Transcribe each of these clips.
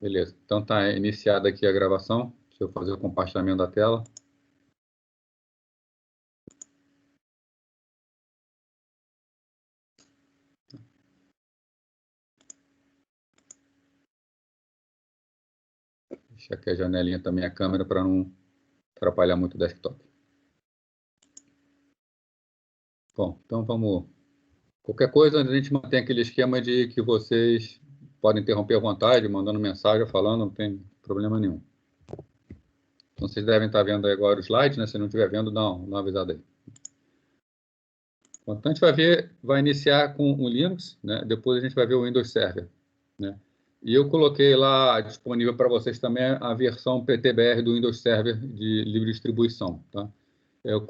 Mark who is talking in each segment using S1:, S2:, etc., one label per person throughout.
S1: Beleza. Então está iniciada aqui a gravação. Deixa eu fazer o compartilhamento da tela. Deixa aqui a janelinha também, a câmera, para não atrapalhar muito o desktop. Bom, então vamos... Qualquer coisa, a gente mantém aquele esquema de que vocês podem interromper à vontade, mandando mensagem, falando, não tem problema nenhum. Então, vocês devem estar vendo aí agora os slides, né? Se não estiver vendo, dá uma avisada aí. Então, a gente vai iniciar com o Linux, né? Depois a gente vai ver o Windows Server, né? E eu coloquei lá disponível para vocês também a versão PTBR do Windows Server de livre distribuição, tá? Eu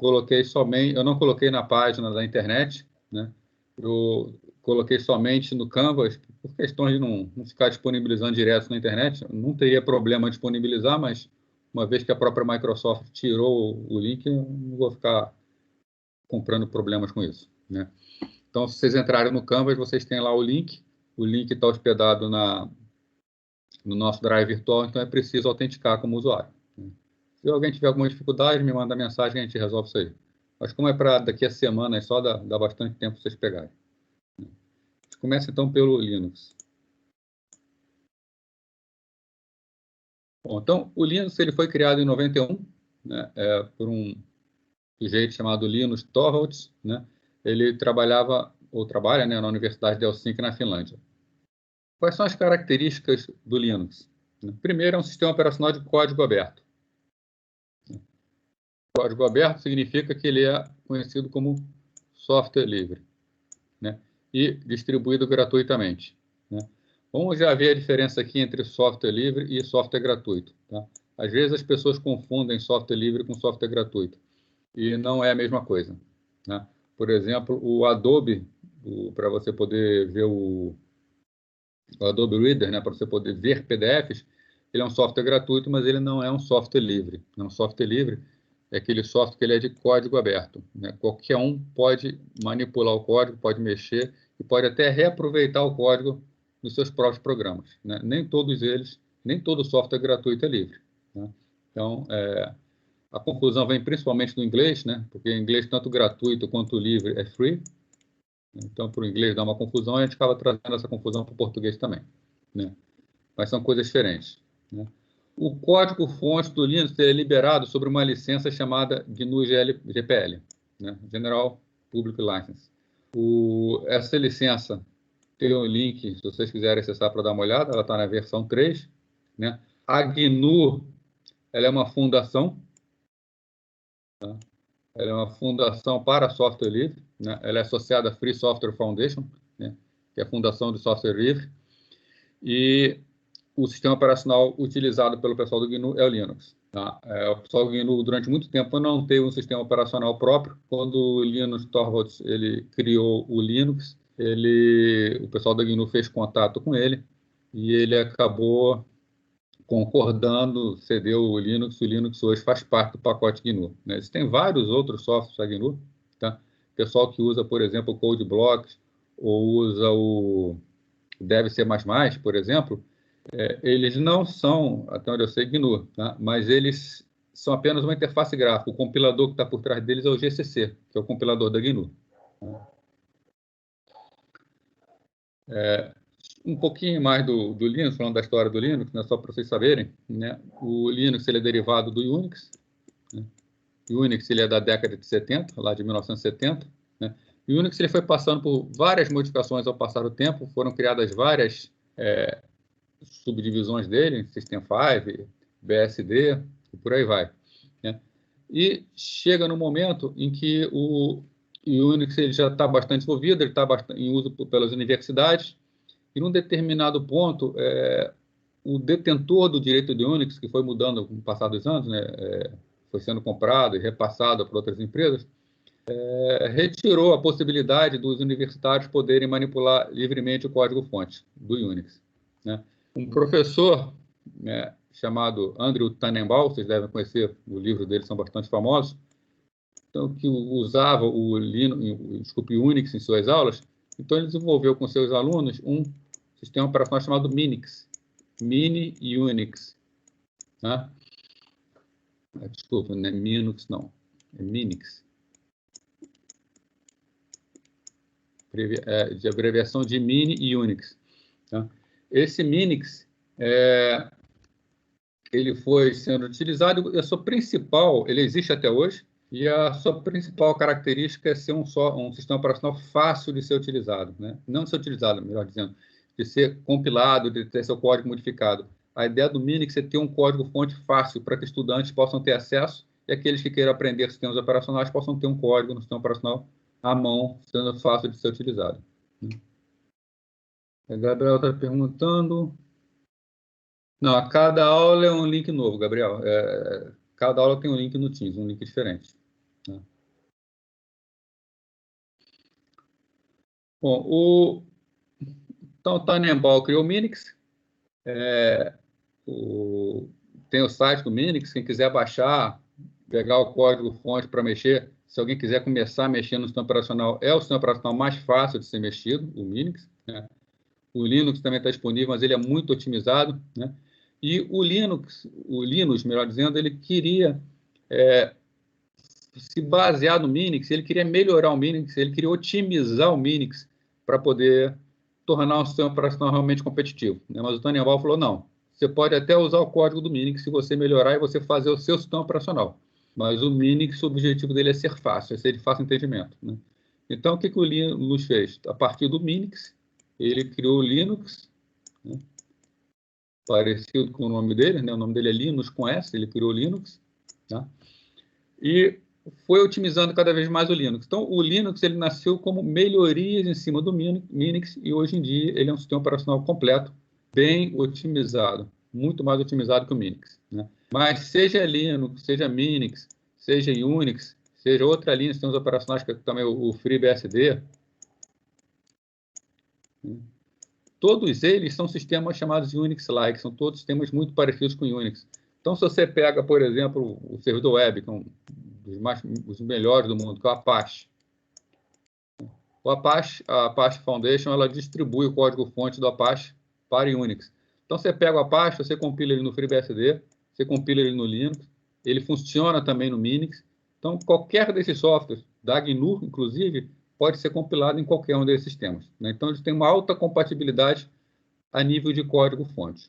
S1: não coloquei na página da internet, né? Eu coloquei somente no Canvas, por questões de não ficar disponibilizando direto na internet. Não teria problema disponibilizar, mas uma vez que a própria Microsoft tirou o link, eu não vou ficar comprando problemas com isso, né? Então, se vocês entrarem no Canvas, vocês têm lá o link está hospedado no nosso Drive virtual, então é preciso autenticar como usuário, né? Se alguém tiver alguma dificuldade, me manda mensagem e a gente resolve isso aí. Mas como é para daqui a semana, só dá bastante tempo para vocês pegarem. A gente começa então pelo Linux. Bom, então, o Linux ele foi criado em 91, né, por um sujeito chamado Linus Torvalds, né? Ele trabalhava, ou trabalha, né, na Universidade de Helsinki, na Finlândia. Quais são as características do Linux? Primeiro, é um sistema operacional de código aberto. Código aberto significa que ele é conhecido como software livre, né? E distribuído gratuitamente, né? Vamos já ver a diferença aqui entre software livre e software gratuito, tá? Às vezes as pessoas confundem software livre com software gratuito, e não é a mesma coisa, né? Por exemplo, o Adobe, para você poder ver o Adobe Reader, né, para você poder ver PDFs, ele é um software gratuito, mas ele não é um software livre. Um software livre é aquele software que ele é de código aberto, né? Qualquer um pode manipular o código, pode mexer e pode até reaproveitar o código nos seus próprios programas, né? Nem todo software gratuito é livre, né? Então, a confusão vem principalmente do inglês, né? Porque em inglês tanto gratuito quanto livre é free. Então, para o inglês dá uma confusão, e a gente acaba trazendo essa confusão para o português também, né? Mas são coisas diferentes, né? O código-fonte do Linux é liberado sobre uma licença chamada GNU GPL, né? General Public License. Essa licença tem um link, se vocês quiserem acessar para dar uma olhada, ela está na versão 3, né? A GNU, ela é uma fundação, tá? Ela é uma fundação para software livre, né? Ela é associada à Free Software Foundation, né? Que é a fundação do software livre. E o sistema operacional utilizado pelo pessoal do GNU é o Linux, tá? O pessoal do GNU, durante muito tempo, não teve um sistema operacional próprio. Quando o Linus Torvalds ele criou o Linux, o pessoal da GNU fez contato com ele e ele acabou concordando, cedeu o Linux hoje faz parte do pacote GNU, né? Existem vários outros softwares da GNU, tá? Pessoal que usa, por exemplo, o CodeBlocks ou usa o Dev C++, por exemplo, eles não são, até onde eu sei, GNU, tá? Mas eles são apenas uma interface gráfica. O compilador que está por trás deles é o GCC, que é o compilador da GNU. Um pouquinho mais do Linux, falando da história do Linux, né, só para vocês saberem, né? O Linux ele é derivado do Unix, né? O Unix ele é da década de 70, lá de 1970, né? O Unix ele foi passando por várias modificações ao passar do tempo, foram criadas várias subdivisões dele, System 5, BSD, e por aí vai, né? E chega no momento em que o Unix ele já está bastante desenvolvido, ele está em uso pelas universidades, e num determinado ponto, o detentor do direito de Unix, que foi mudando com o passar dos anos, né, foi sendo comprado e repassado por outras empresas, retirou a possibilidade dos universitários poderem manipular livremente o código-fonte do Unix, né? Um professor, né, chamado Andrew Tannenbaum, vocês devem conhecer, o livro dele são bastante famosos, então, que usava o Unix em suas aulas, então ele desenvolveu com seus alunos um sistema operacional chamado Minix, Mini Unix. Tá? Desculpa, não é Minix, não. É Minix. De abreviação de Mini e Unix. Tá? Esse Minix, ele foi sendo utilizado, a sua principal, ele existe até hoje, e a sua principal característica é ser um sistema operacional fácil de ser utilizado, né? Não de ser utilizado, melhor dizendo, de ser compilado, de ter seu código modificado. A ideia do Minix é ter um código-fonte fácil para que estudantes possam ter acesso e aqueles que queiram aprender sistemas operacionais possam ter um código no sistema operacional à mão, sendo fácil de ser utilizado. A Gabriel está perguntando... Não, a cada aula é um link novo, Gabriel. Cada aula tem um link no Teams, um link diferente. Né? Bom, então, o Tannenbaum criou o Minix. Tem o site do Minix, quem quiser baixar, pegar o código-fonte para mexer. Se alguém quiser começar a mexer no sistema operacional, é o sistema operacional mais fácil de ser mexido, o Minix. Né? O Linux também está disponível, mas ele é muito otimizado. Né? E o Linux, melhor dizendo, ele queria se basear no Minix, ele queria melhorar o Minix, ele queria otimizar o Minix para poder tornar um sistema operacional realmente competitivo. Né? Mas o Tannenbaum falou, não, você pode até usar o código do Minix se você melhorar e você fazer o seu sistema operacional. Mas o Minix, o objetivo dele é ser fácil, é ser de fácil entendimento. Né? Então, o que o Linux fez? A partir do Minix, ele criou o Linux, né? Parecido com o nome dele, né? O nome dele é Linux com S, ele criou o Linux, tá? E foi otimizando cada vez mais o Linux. Então, o Linux ele nasceu como melhorias em cima do Minix e hoje em dia ele é um sistema operacional completo, bem otimizado, muito mais otimizado que o Minix. Né? Mas seja Linux, seja Minix, seja Unix, seja outra linha de sistemas operacionais, que é também o FreeBSD, né? Todos eles são sistemas chamados Unix-like, são todos sistemas muito parecidos com Unix. Então, se você pega, por exemplo, o servidor web, que é um dos melhores do mundo, que é o Apache. A Apache Foundation, ela distribui o código-fonte do Apache para Unix. Então, você pega o Apache, você compila ele no FreeBSD, você compila ele no Linux, ele funciona também no Minix. Então, qualquer desses softwares, da GNU, inclusive, pode ser compilado em qualquer um desses sistemas. Né? Então, eles têm uma alta compatibilidade a nível de código-fonte.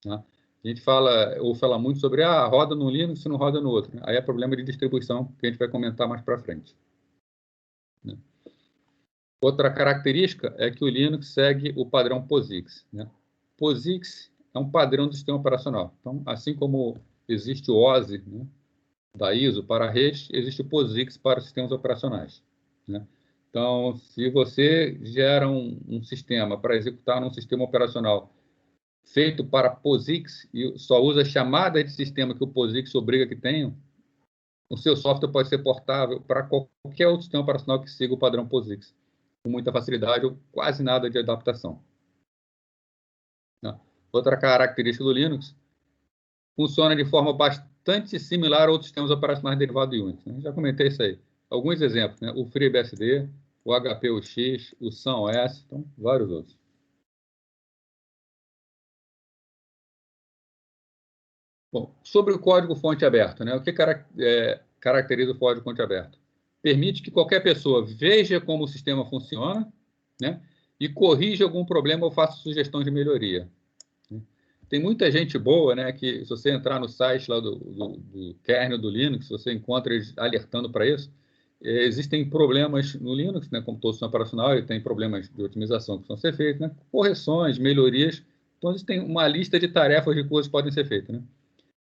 S1: Né? A gente fala muito sobre roda no Linux e não roda no outro. Né? Aí é problema de distribuição, que a gente vai comentar mais para frente. Né? Outra característica é que o Linux segue o padrão POSIX. Né? POSIX é um padrão do sistema operacional. Então, assim como existe o OSI, né, da ISO para a rede, existe o POSIX para sistemas operacionais. Né? Então, se você gera um sistema para executar num sistema operacional feito para POSIX e só usa chamada de sistema que o POSIX obriga que tenha, o seu software pode ser portável para qualquer outro sistema operacional que siga o padrão POSIX, com muita facilidade ou quase nada de adaptação. Outra característica do Linux, funciona de forma bastante similar a outros sistemas operacionais derivados de Unix. Já comentei isso aí. Alguns exemplos, né? O FreeBSD, o HPUX, o SunOS, então, vários outros. Bom, sobre o código-fonte aberto, né? O que caracteriza o código-fonte aberto? Permite que qualquer pessoa veja como o sistema funciona, né? E corrija algum problema ou faça sugestão de melhoria. Tem muita gente boa, né? Que se você entrar no site lá do kernel do Linux, você encontra eles alertando para isso. Existem problemas no Linux, né? Como todo sistema operacional, ele tem problemas de otimização que precisam ser feitos, né? Correções, melhorias. Então, existem uma lista de tarefas de coisas que podem ser feitas, né?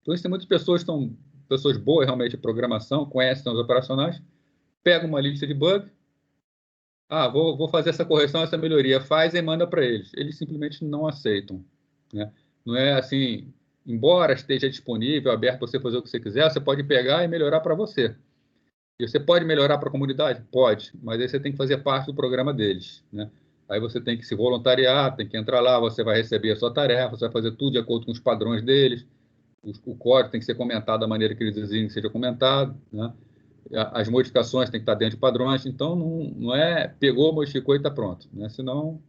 S1: Então, tem muitas pessoas que são pessoas boas realmente de programação, conhecem os operacionais, pegam uma lista de bugs, vou fazer essa correção, essa melhoria, faz e manda para eles. Eles simplesmente não aceitam. Né? Não é assim, embora esteja disponível, aberto para você fazer o que você quiser, você pode pegar e melhorar para você. E você pode melhorar para a comunidade? Pode, mas aí você tem que fazer parte do programa deles. Né? Aí você tem que se voluntariar, tem que entrar lá, você vai receber a sua tarefa, você vai fazer tudo de acordo com os padrões deles. O código tem que ser comentado da maneira que eles exigem que seja comentado, né? As modificações têm que estar dentro de padrões, então não é pegou, modificou e está pronto, né? Senão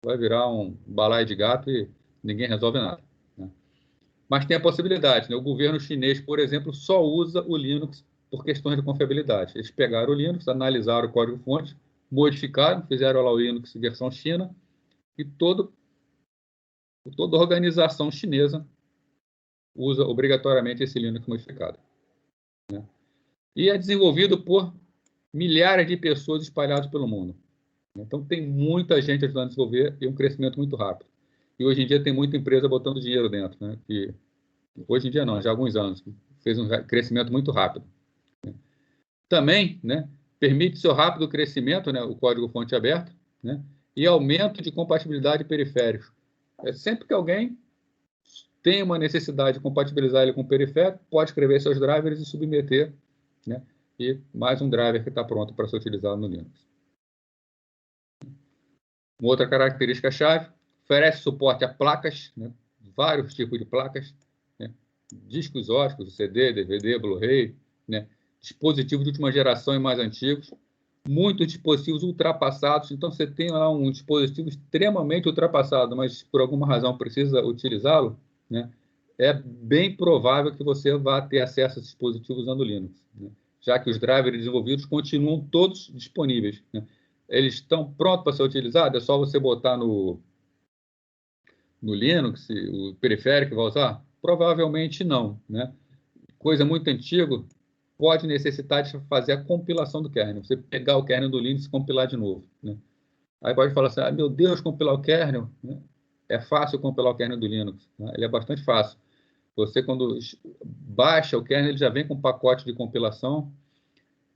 S1: vai virar um balaio de gato e ninguém resolve nada. Mas tem a possibilidade, né? O governo chinês, por exemplo, só usa o Linux por questões de confiabilidade. Eles pegaram o Linux, analisaram o código-fonte, modificaram, fizeram lá o Linux versão China, e toda organização chinesa usa obrigatoriamente esse Linux modificado, né? E é desenvolvido por milhares de pessoas espalhadas pelo mundo. Então, tem muita gente ajudando a desenvolver e um crescimento muito rápido. E hoje em dia tem muita empresa botando dinheiro dentro, né? Que, hoje em dia não, já há alguns anos, fez um crescimento muito rápido. Também, né, permite seu rápido crescimento, né, o código-fonte aberto, né, e aumento de compatibilidade de periféricos. Sempre que alguém tem uma necessidade de compatibilizar ele com o periférico, pode escrever seus drivers e submeter, né, e mais um driver que está pronto para ser utilizado no Linux. Uma outra característica-chave, oferece suporte a placas, né, vários tipos de placas, né, discos óticos, CD, DVD, Blu-ray, né, dispositivos de última geração e mais antigos, muitos dispositivos ultrapassados. Então, você tem lá um dispositivo extremamente ultrapassado, mas por alguma razão precisa utilizá-lo, né, é bem provável que você vá ter acesso a esses dispositivos usando Linux, né, já que os drivers desenvolvidos continuam todos disponíveis, né. Eles estão prontos para ser utilizados, é só você botar no Linux, o periférico que vai usar? Provavelmente não, né? Coisa muito antiga, pode necessitar de fazer a compilação do kernel, você pegar o kernel do Linux e compilar de novo, né? Aí pode falar assim, meu Deus, compilar o kernel, né? É fácil compilar o kernel do Linux, né? Ele é bastante fácil. Você, quando baixa o kernel, ele já vem com um pacote de compilação.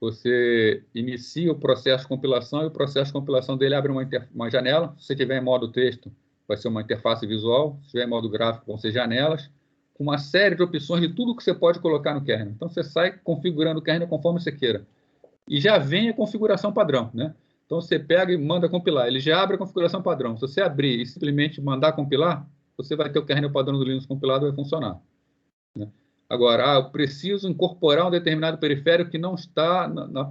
S1: Você inicia o processo de compilação e o processo de compilação dele abre uma janela. Se você tiver em modo texto, vai ser uma interface visual. Se tiver em modo gráfico, vão ser janelas, com uma série de opções de tudo que você pode colocar no kernel. Então, você sai configurando o kernel conforme você queira. E já vem a configuração padrão, né? Então, você pega e manda compilar. Ele já abre a configuração padrão. Se você abrir e simplesmente mandar compilar, você vai ter o kernel padrão do Linux compilado e vai funcionar, né? Agora, eu preciso incorporar um determinado periférico que não está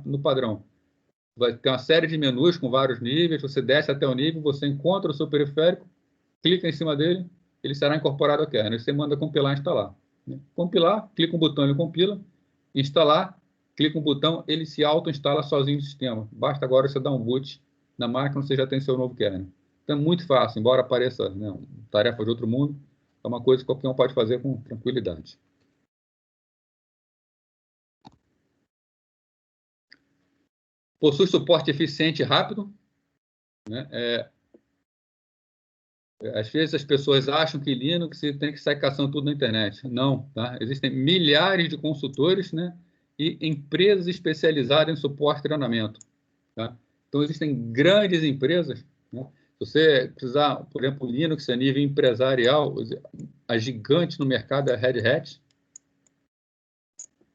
S1: no padrão. Vai ter uma série de menus com vários níveis, você desce até o nível, você encontra o seu periférico, clica em cima dele, ele será incorporado ao kernel. Você manda compilar e instalar, né? Compilar, clica um botão, ele compila. Instalar, clica um botão, ele se auto-instala sozinho no sistema. Basta agora você dar um boot na máquina, você já tem seu novo kernel. Então é muito fácil, embora pareça, né, tarefa de outro mundo, é uma coisa que qualquer um pode fazer com tranquilidade. Possui suporte eficiente e rápido, né? Às vezes as pessoas acham que Linux tem que sair caçando tudo na internet. Não, tá? Existem milhares de consultores, né, e empresas especializadas em suporte e treinamento, tá? Então, existem grandes empresas, né? Se você precisar, por exemplo, Linux a nível empresarial, a gigante no mercado é a Red Hat,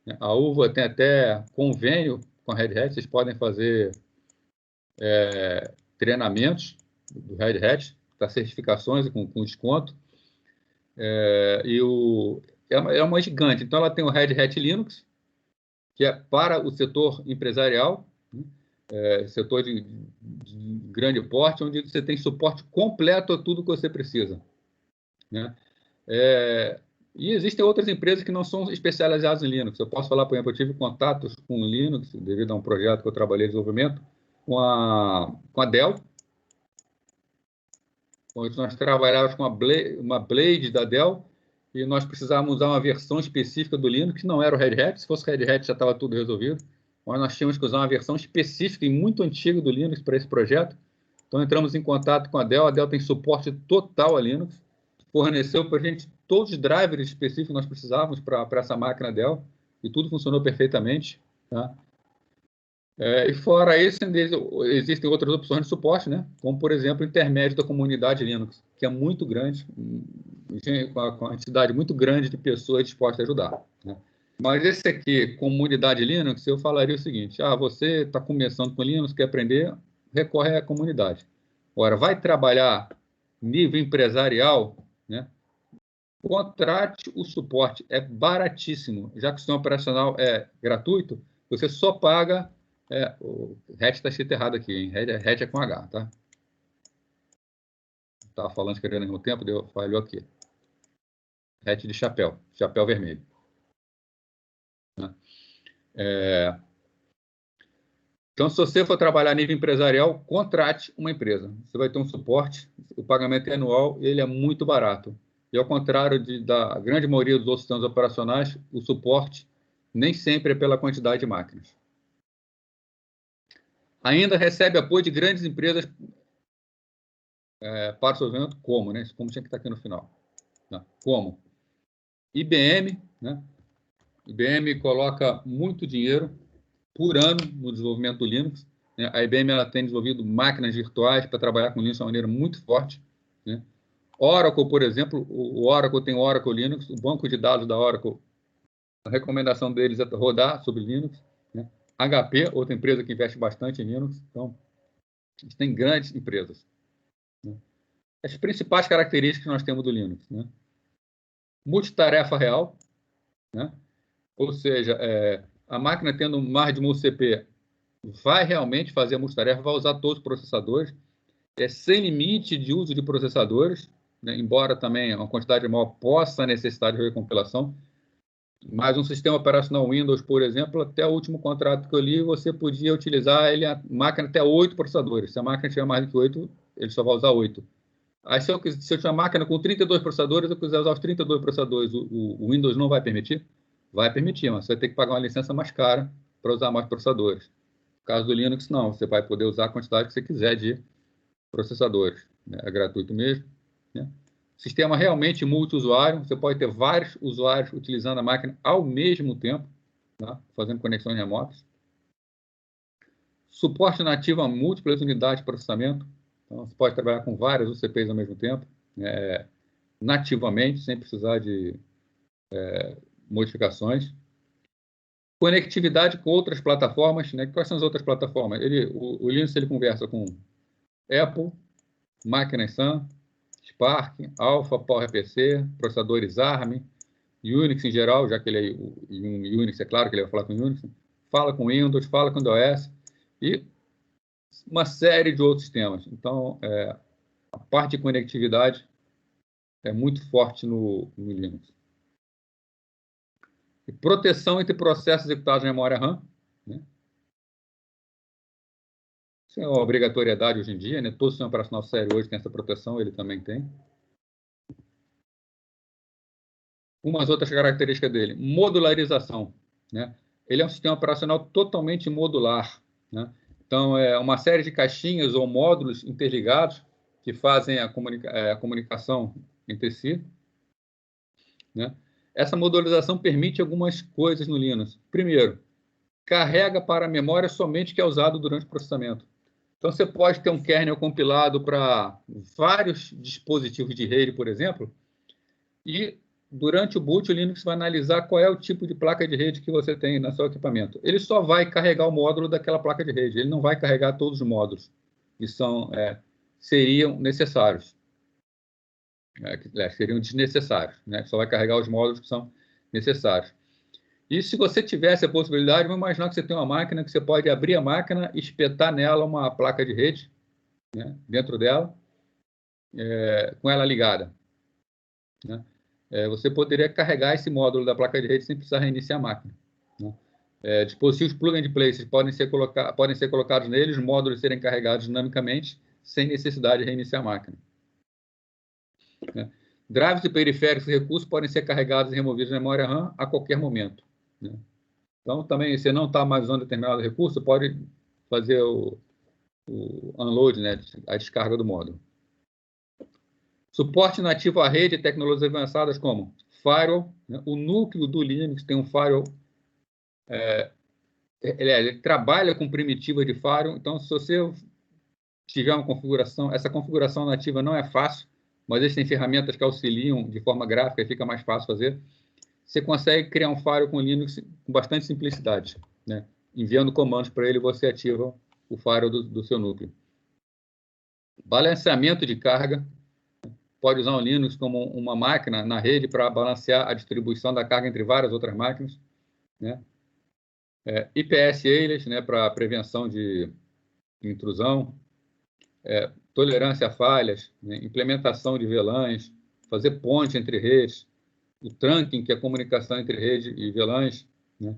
S1: né? A Uva tem até convênio com a Red Hat, vocês podem fazer treinamentos do Red Hat, para certificações com desconto. É uma gigante. Então, ela tem o Red Hat Linux, que é para o setor empresarial, né? Setor de grande porte, onde você tem suporte completo a tudo que você precisa, né? E existem outras empresas que não são especializadas em Linux. Eu posso falar, por exemplo, eu tive contatos com Linux, devido a um projeto que eu trabalhei em desenvolvimento, com a Dell, onde nós trabalhávamos com uma Blade da Dell, e nós precisávamos usar uma versão específica do Linux, que não era o Red Hat. Se fosse o Red Hat, já estava tudo resolvido. Mas nós tínhamos que usar uma versão específica e muito antiga do Linux para esse projeto. Então, entramos em contato com a Dell tem suporte total a Linux, forneceu para a gente todos os drivers específicos que nós precisávamos para essa máquina Dell, e tudo funcionou perfeitamente, tá? E fora isso, existem outras opções de suporte, né? Como, por exemplo, o intermédio da comunidade Linux, que é muito grande, com uma quantidade muito grande de pessoas dispostas a ajudar, né? Mas esse aqui, comunidade Linux, eu falaria o seguinte: você está começando com Linux, quer aprender, recorre à comunidade. Agora, vai trabalhar nível empresarial, né? Contrate o suporte, é baratíssimo, já que o sistema operacional é gratuito, você só paga. O hatch está escrito errado aqui, hein? Hatch é com H, tá? Estava falando escrevendo ao mesmo tempo, falhou aqui. hat de chapéu vermelho. Né? Então, se você for trabalhar a nível empresarial, contrate uma empresa. Você vai ter um suporte, o pagamento é anual e ele é muito barato. E ao contrário da grande maioria dos outros sistemas operacionais, o suporte nem sempre é pela quantidade de máquinas. Ainda recebe apoio de grandes empresas para o seu evento, como, né? Como tinha que estar aqui no final. Né? Como? IBM, né? IBM coloca muito dinheiro por ano no desenvolvimento do Linux. Né? A IBM ela tem desenvolvido máquinas virtuais para trabalhar com Linux de uma maneira muito forte. Né? Oracle, por exemplo, o Oracle tem o Oracle Linux, o banco de dados da Oracle, a recomendação deles é rodar sobre Linux. Né? HP, outra empresa que investe bastante em Linux. Então, a gente tem grandes empresas. Né? As principais características que nós temos do Linux. Né? Multitarefa real, né? Ou seja, a máquina tendo mais de um CPU vai realmente fazer a multitarefa, vai usar todos os processadores, sem limite de uso de processadores, né? Embora também uma quantidade maior possa necessitar de recompilação, mas um sistema operacional Windows, por exemplo, até o último contrato que eu li, você podia utilizar a máquina até 8 processadores. Se a máquina tiver mais do que 8, ele só vai usar 8. Aí, se eu tiver uma máquina com 32 processadores, eu quiser usar os 32 processadores, o Windows não vai permitir? Vai permitir, mas você vai ter que pagar uma licença mais cara para usar mais processadores. No caso do Linux, não. Você vai poder usar a quantidade que você quiser de processadores. Né? É gratuito mesmo. Né? Sistema realmente multiusuário. Você pode ter vários usuários utilizando a máquina ao mesmo tempo, tá? Fazendo conexões remotas. Suporte nativo a múltiplas unidades de processamento. Então, você pode trabalhar com várias UCPs ao mesmo tempo, nativamente, sem precisar de modificações. Conectividade com outras plataformas. Né? Quais são as outras plataformas? O Linux ele conversa com Apple, máquinas Sun, Spark, Alpha, PowerPC, processadores ARM, Unix em geral, já que ele é Unix, é claro que ele vai falar com Unix, fala com Windows, fala com DOS e uma série de outros sistemas. Então, a parte de conectividade é muito forte no Linux. E proteção entre processos executados na memória RAM. Né? Isso é uma obrigatoriedade hoje em dia, né? Todo sistema operacional sério hoje tem essa proteção, ele também tem. Umas outras características dele. Modularização. Né? Ele é um sistema operacional totalmente modular. Né? Então, é uma série de caixinhas ou módulos interligados que fazem a comunicação entre si. Né? Essa modularização permite algumas coisas no Linux. Primeiro, carrega para a memória somente o que é usado durante o processamento. Então, você pode ter um kernel compilado para vários dispositivos de rede, por exemplo, e durante o boot, o Linux vai analisar qual é o tipo de placa de rede que você tem no seu equipamento. Ele só vai carregar o módulo daquela placa de rede. Ele não vai carregar todos os módulos que seriam necessários. Seriam desnecessários. Né? Só vai carregar os módulos que são necessários. E se você tivesse a possibilidade, vamos imaginar que você tem uma máquina que você pode abrir a máquina e espetar nela uma placa de rede, né? Dentro dela, com ela ligada. Né? Você poderia carregar esse módulo da placa de rede sem precisar reiniciar a máquina. Né? Dispositivos plug and play podem ser colocados neles, os módulos serem carregados dinamicamente, sem necessidade de reiniciar a máquina. Né? Drives e periféricos e recursos podem ser carregados e removidos da memória RAM a qualquer momento. Né? Então, também, se não está mais usando determinado recurso, pode fazer o unload, né? A descarga do módulo. Suporte nativo à rede e tecnologias avançadas como firewall. Né? O núcleo do Linux tem um firewall. Ele trabalha com primitiva de firewall. Então, se você tiver uma configuração, essa configuração nativa não é fácil, mas existem ferramentas que auxiliam de forma gráfica e fica mais fácil fazer. Você consegue criar um firewall com Linux com bastante simplicidade. Né? Enviando comandos para ele, você ativa o firewall do seu núcleo. Balanceamento de carga. Pode usar o Linux como uma máquina na rede para balancear a distribuição da carga entre várias outras máquinas. Né? IPS alias, né, para prevenção de intrusão. Tolerância a falhas, né? Implementação de VLANs, fazer ponte entre redes. o trunking, que é a comunicação entre rede e VLANs, né?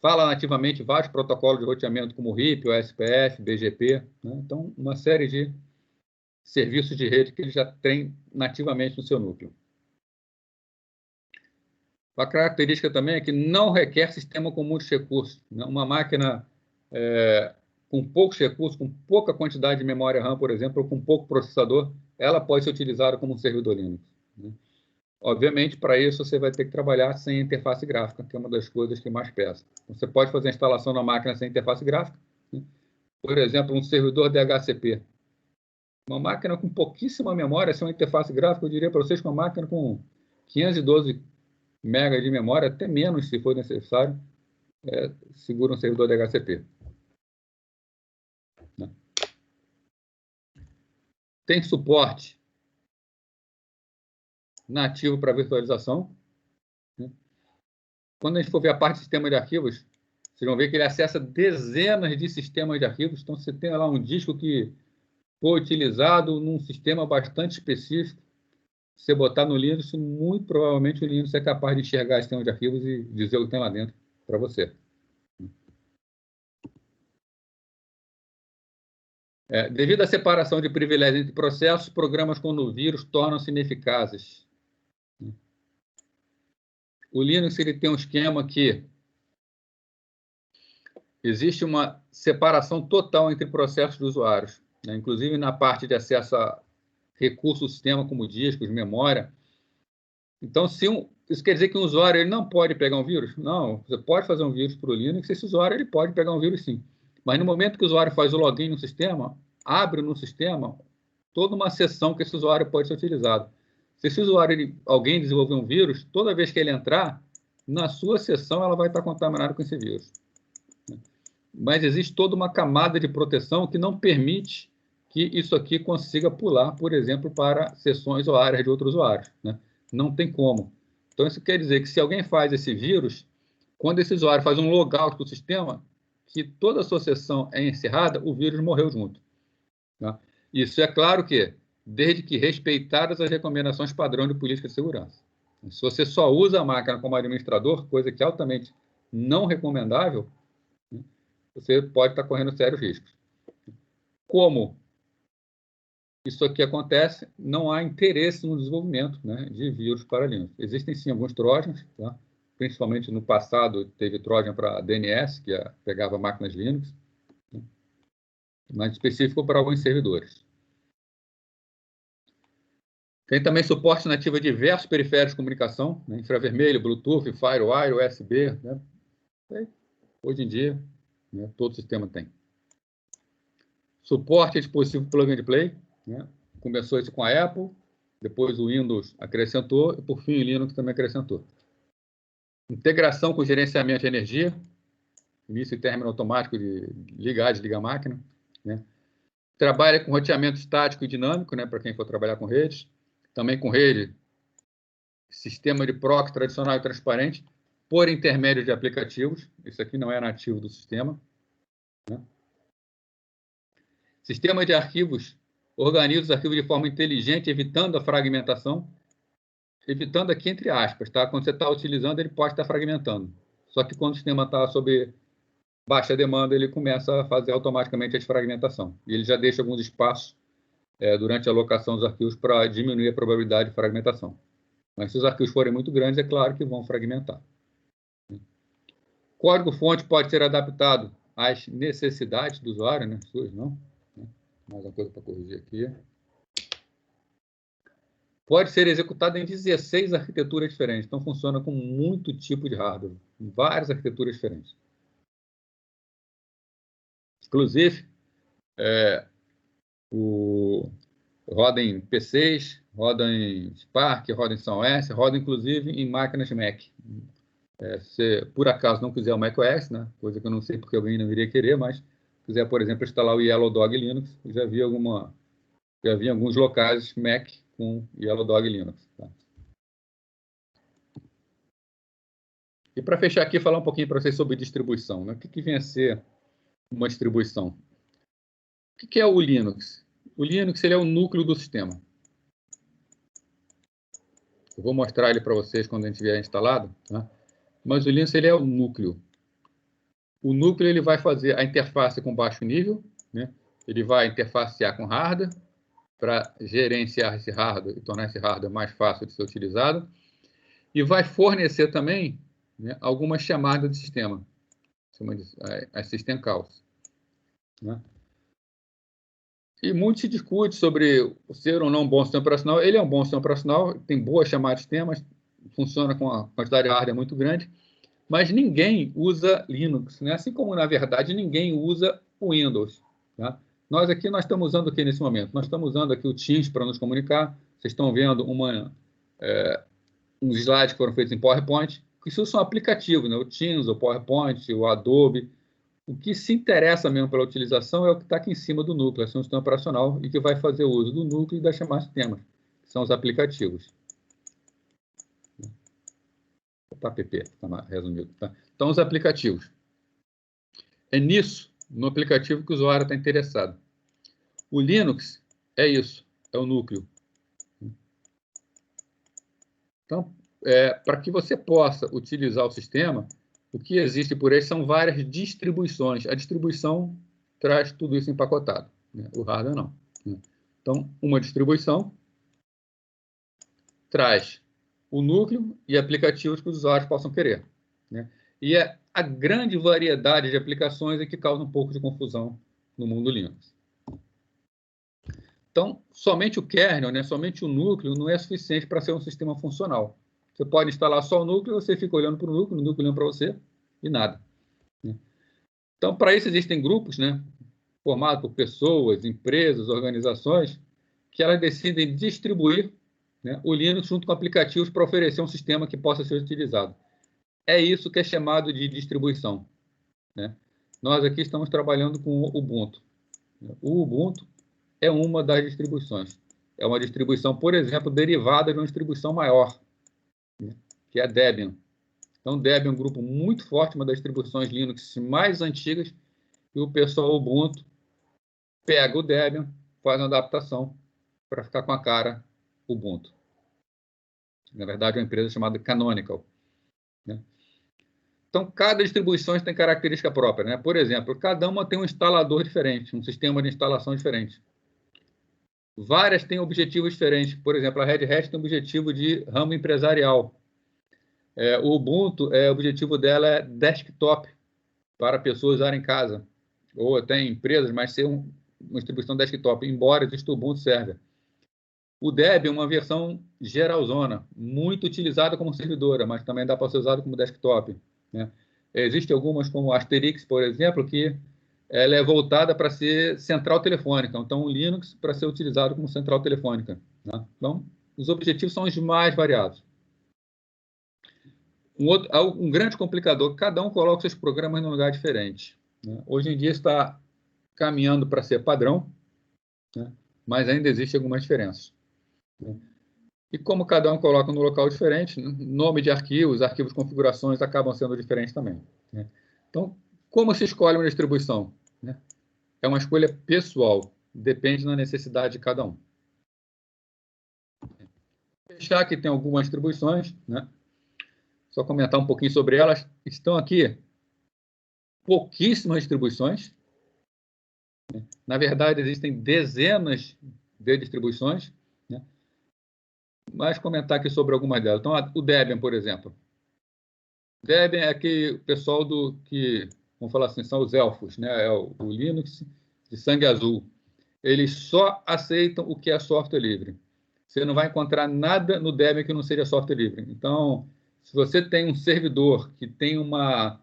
S1: Fala nativamente vários protocolos de roteamento, como o RIP, o SPF, BGP, né? Então, uma série de serviços de rede que ele já tem nativamente no seu núcleo. A característica também é que não requer sistema com muitos recursos, né? Uma máquina com poucos recursos, com pouca quantidade de memória RAM, por exemplo, ou com pouco processador, ela pode ser utilizada como um servidor Linux, né? Obviamente, para isso, você vai ter que trabalhar sem interface gráfica, que é uma das coisas que mais pesa. Você pode fazer a instalação na máquina sem interface gráfica, né? Por exemplo, um servidor DHCP. Uma máquina com pouquíssima memória, sem uma interface gráfica, eu diria para vocês que uma máquina com 512 MB de memória, até menos, se for necessário, segura um servidor DHCP. Né? Tem suporte nativo para virtualização. Né? Quando a gente for ver a parte de sistema de arquivos, vocês vão ver que ele acessa dezenas de sistemas de arquivos. Então, você tem lá um disco que foi utilizado num sistema bastante específico. Se você botar no Linux, muito provavelmente o Linux é capaz de enxergar esse sistema de arquivos e dizer o que tem lá dentro para você. Devido à separação de privilégios entre processos, programas como o vírus tornam-se ineficazes. O Linux ele tem um esquema que existe uma separação total entre processos de usuários, né? Inclusive na parte de acesso a recursos do sistema, como discos, memória. Então, isso quer dizer que um usuário ele não pode pegar um vírus? Não, você pode fazer um vírus para o Linux, esse usuário ele pode pegar um vírus sim. Mas no momento que o usuário faz o login no sistema, abre no sistema toda uma seção que esse usuário pode ser utilizado. Se esse usuário, alguém desenvolver um vírus, toda vez que ele entrar, na sua seção ela vai estar contaminada com esse vírus. Mas existe toda uma camada de proteção que não permite que isso aqui consiga pular, por exemplo, para seções ou áreas de outros usuários, né? Não tem como. Então, isso quer dizer que se alguém faz esse vírus, quando esse usuário faz um logout do sistema, que toda a sua sessão é encerrada, o vírus morreu junto. Tá? Isso é claro que, desde que respeitadas as recomendações padrão de política de segurança. Se você só usa a máquina como administrador, coisa que é altamente não recomendável, né, você pode estar correndo sérios riscos. Como isso aqui acontece, não há interesse no desenvolvimento, né, de vírus para Linux. Existem sim alguns trójanos, tá? Principalmente no passado teve trójan para DNS, que pegava máquinas Linux, né? Mas específico para alguns servidores. Tem também suporte nativo a diversos periféricos de comunicação, né? Infravermelho, Bluetooth, FireWire, USB. Né? Hoje em dia, né, todo sistema tem. Suporte a dispositivo plug and play. Né? Começou isso com a Apple, depois o Windows acrescentou, e por fim o Linux também acrescentou. Integração com gerenciamento de energia, início e término automático de ligar e desligar a máquina. Né? Trabalha com roteamento estático e dinâmico, né, para quem for trabalhar com redes. Também com rede, sistema de proxy tradicional e transparente, por intermédio de aplicativos. Isso aqui não é nativo do sistema. Né? Sistema de arquivos, organiza os arquivos de forma inteligente, evitando a fragmentação. Evitando aqui entre aspas, tá? Quando você está utilizando, ele pode estar fragmentando. Só que quando o sistema está sob baixa demanda, ele começa a fazer automaticamente a desfragmentação. E ele já deixa alguns espaços durante a alocação dos arquivos para diminuir a probabilidade de fragmentação. Mas se os arquivos forem muito grandes, é claro que vão fragmentar. Código-fonte pode ser adaptado às necessidades do usuário, né? Suas não. Mais uma coisa para corrigir aqui. Pode ser executado em 16 arquiteturas diferentes. Então, funciona com muito tipo de hardware. Várias arquiteturas diferentes. Inclusive, roda em PCs, roda em Spark, roda em SunOS, roda inclusive em máquinas Mac. Se por acaso não quiser o macOS, né, coisa que eu não sei porque alguém não iria querer, mas se quiser, por exemplo, instalar o Yellow Dog Linux, eu já vi em alguns locais Mac com Yellow Dog Linux. Tá? E para fechar aqui, falar um pouquinho para vocês sobre distribuição. Né? O que vem a ser uma distribuição? O que é o Linux? O Linux ele é o núcleo do sistema. Eu vou mostrar ele para vocês quando a gente vier instalado, tá? Mas o Linux ele é o núcleo. O núcleo ele vai fazer a interface com baixo nível, né? Ele vai interfacear com hardware para gerenciar esse hardware e tornar esse hardware mais fácil de ser utilizado. E vai fornecer também, né, algumas chamadas de sistema, chama de system calls, né? E muito se discute sobre ser ou não um bom sistema operacional. Ele é um bom sistema operacional, tem boas chamadas de sistemas, funciona com uma quantidade de hardware muito grande, mas ninguém usa Linux, né? Assim como, na verdade, ninguém usa o Windows. Tá? Nós estamos usando o que nesse momento? Nós estamos usando aqui o Teams para nos comunicar. Vocês estão vendo uns slides que foram feitos em PowerPoint. Isso são aplicativos, né? O Teams, o PowerPoint, o Adobe. O que se interessa mesmo pela utilização é o que está aqui em cima do núcleo, é um sistema operacional e que vai fazer uso do núcleo e das chamadas sistemas, que são os aplicativos. Tá, PP, está resumido. Tá? Então, os aplicativos. É nisso, no aplicativo, que o usuário está interessado. O Linux é isso, é o núcleo. Então, para que você possa utilizar o sistema, o que existe por aí são várias distribuições. A distribuição traz tudo isso empacotado, né? O hardware não. Né? Então, uma distribuição traz o núcleo e aplicativos que os usuários possam querer, né? E é a grande variedade de aplicações é que causa um pouco de confusão no mundo Linux. Então, somente o kernel, né, somente o núcleo, não é suficiente para ser um sistema funcional. Você pode instalar só o núcleo, você fica olhando para o núcleo olhando para você e nada. Né? Então, para isso existem grupos, né, formados por pessoas, empresas, organizações, que elas decidem distribuir, né, o Linux junto com aplicativos para oferecer um sistema que possa ser utilizado. É isso que é chamado de distribuição. Né? Nós aqui estamos trabalhando com o Ubuntu. O Ubuntu é uma das distribuições. É uma distribuição, por exemplo, derivada de uma distribuição maior, né, que é a Debian. Então, Debian é um grupo muito forte, uma das distribuições Linux mais antigas, e o pessoal Ubuntu pega o Debian, faz uma adaptação para ficar com a cara Ubuntu. Na verdade, é uma empresa chamada Canonical. Né? Então, cada distribuição tem característica própria. Né? Por exemplo, cada uma tem um instalador diferente, um sistema de instalação diferente. Várias têm objetivos diferentes. Por exemplo, a Red Hat tem um objetivo de ramo empresarial. O Ubuntu, o objetivo dela é desktop, para pessoas usarem em casa. Ou até em empresas, mas ser uma distribuição desktop, embora exista o Ubuntu Server. O Debian é uma versão geralzona, muito utilizada como servidora, mas também dá para ser usado como desktop. Né? Existem algumas, como a Asterix, por exemplo, que ela é voltada para ser central telefônica. Então, o Linux para ser utilizado como central telefônica. Né? Então, os objetivos são os mais variados. Um grande complicador, cada um coloca seus programas num lugar diferente. Né? Hoje em dia está caminhando para ser padrão, né? Mas ainda existem algumas diferenças. Né? E como cada um coloca no local diferente, nome de arquivos, arquivos de configurações acabam sendo diferentes também. Né? Então, como se escolhe uma distribuição? Né? É uma escolha pessoal, depende da necessidade de cada um. Já que tem algumas distribuições, né? Só comentar um pouquinho sobre elas. Estão aqui pouquíssimas distribuições. Na verdade, existem dezenas de distribuições. Né? Mas comentar aqui sobre algumas delas. Então, o Debian, por exemplo. Debian é aquele o pessoal que, vamos falar assim, são os elfos, né? É o Linux de sangue azul. Eles só aceitam o que é software livre. Você não vai encontrar nada no Debian que não seja software livre. Então, se você tem um servidor que tem uma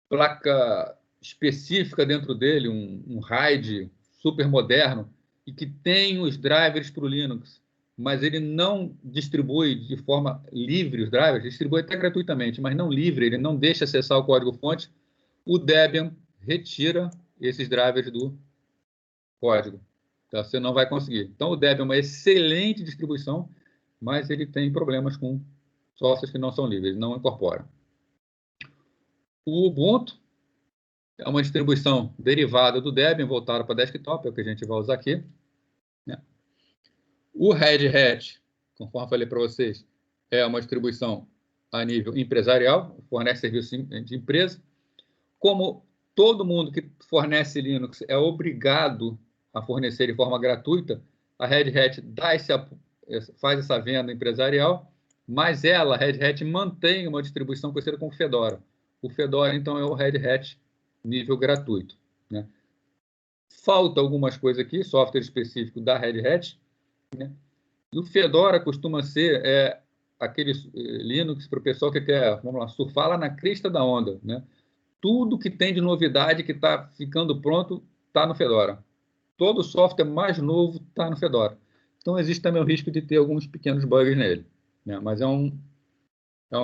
S1: placa específica dentro dele, um RAID super moderno, e que tem os drivers para o Linux, mas ele não distribui de forma livre os drivers, distribui até gratuitamente, mas não livre, ele não deixa acessar o código-fonte, o Debian retira esses drivers do código. Então, você não vai conseguir. Então, o Debian é uma excelente distribuição, mas ele tem problemas com softwares que não são livres, ele não incorpora. O Ubuntu é uma distribuição derivada do Debian, voltada para desktop, é o que a gente vai usar aqui. Né? O Red Hat conforme falei para vocês, é uma distribuição a nível empresarial, fornece serviço de empresa. Como todo mundo que fornece Linux é obrigado a fornecer de forma gratuita, a Red Hat faz essa venda empresarial, mas ela, a Red Hat, mantém uma distribuição conhecida como Fedora. O Fedora, então, é o Red Hat nível gratuito, né? Falta algumas coisas aqui, software específico da Red Hat, né? E o Fedora costuma ser aquele Linux para o pessoal que quer, vamos lá, surfar lá na crista da onda, né? Tudo que tem de novidade que está ficando pronto está no Fedora. Todo software mais novo está no Fedora. Então, existe também o risco de ter alguns pequenos bugs nele, né? Mas é um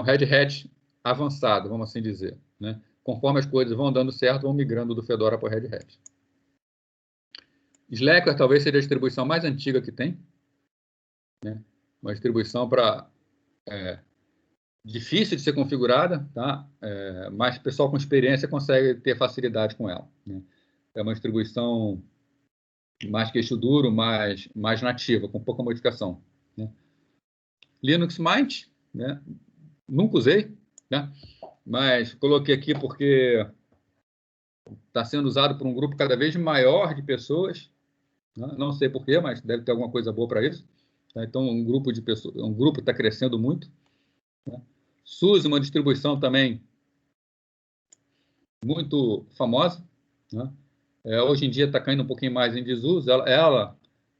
S1: Red Hat avançado, vamos assim dizer, né? Conforme as coisas vão dando certo, vão migrando do Fedora para o Red Hat. Slackware talvez seja a distribuição mais antiga que tem, né? Uma distribuição difícil de ser configurada, tá? Mas o pessoal com experiência consegue ter facilidade com ela, né? É uma distribuição mais queixo duro, mais nativa, com pouca modificação, né? Linux Mint, né? Nunca usei, né? Mas coloquei aqui porque está sendo usado por um grupo cada vez maior de pessoas, né? Não sei porquê, mas deve ter alguma coisa boa para isso, tá? Então, um grupo de pessoas, um grupo está crescendo muito, né? SUSE, uma distribuição também muito famosa, né? Hoje em dia está caindo um pouquinho mais em desuso.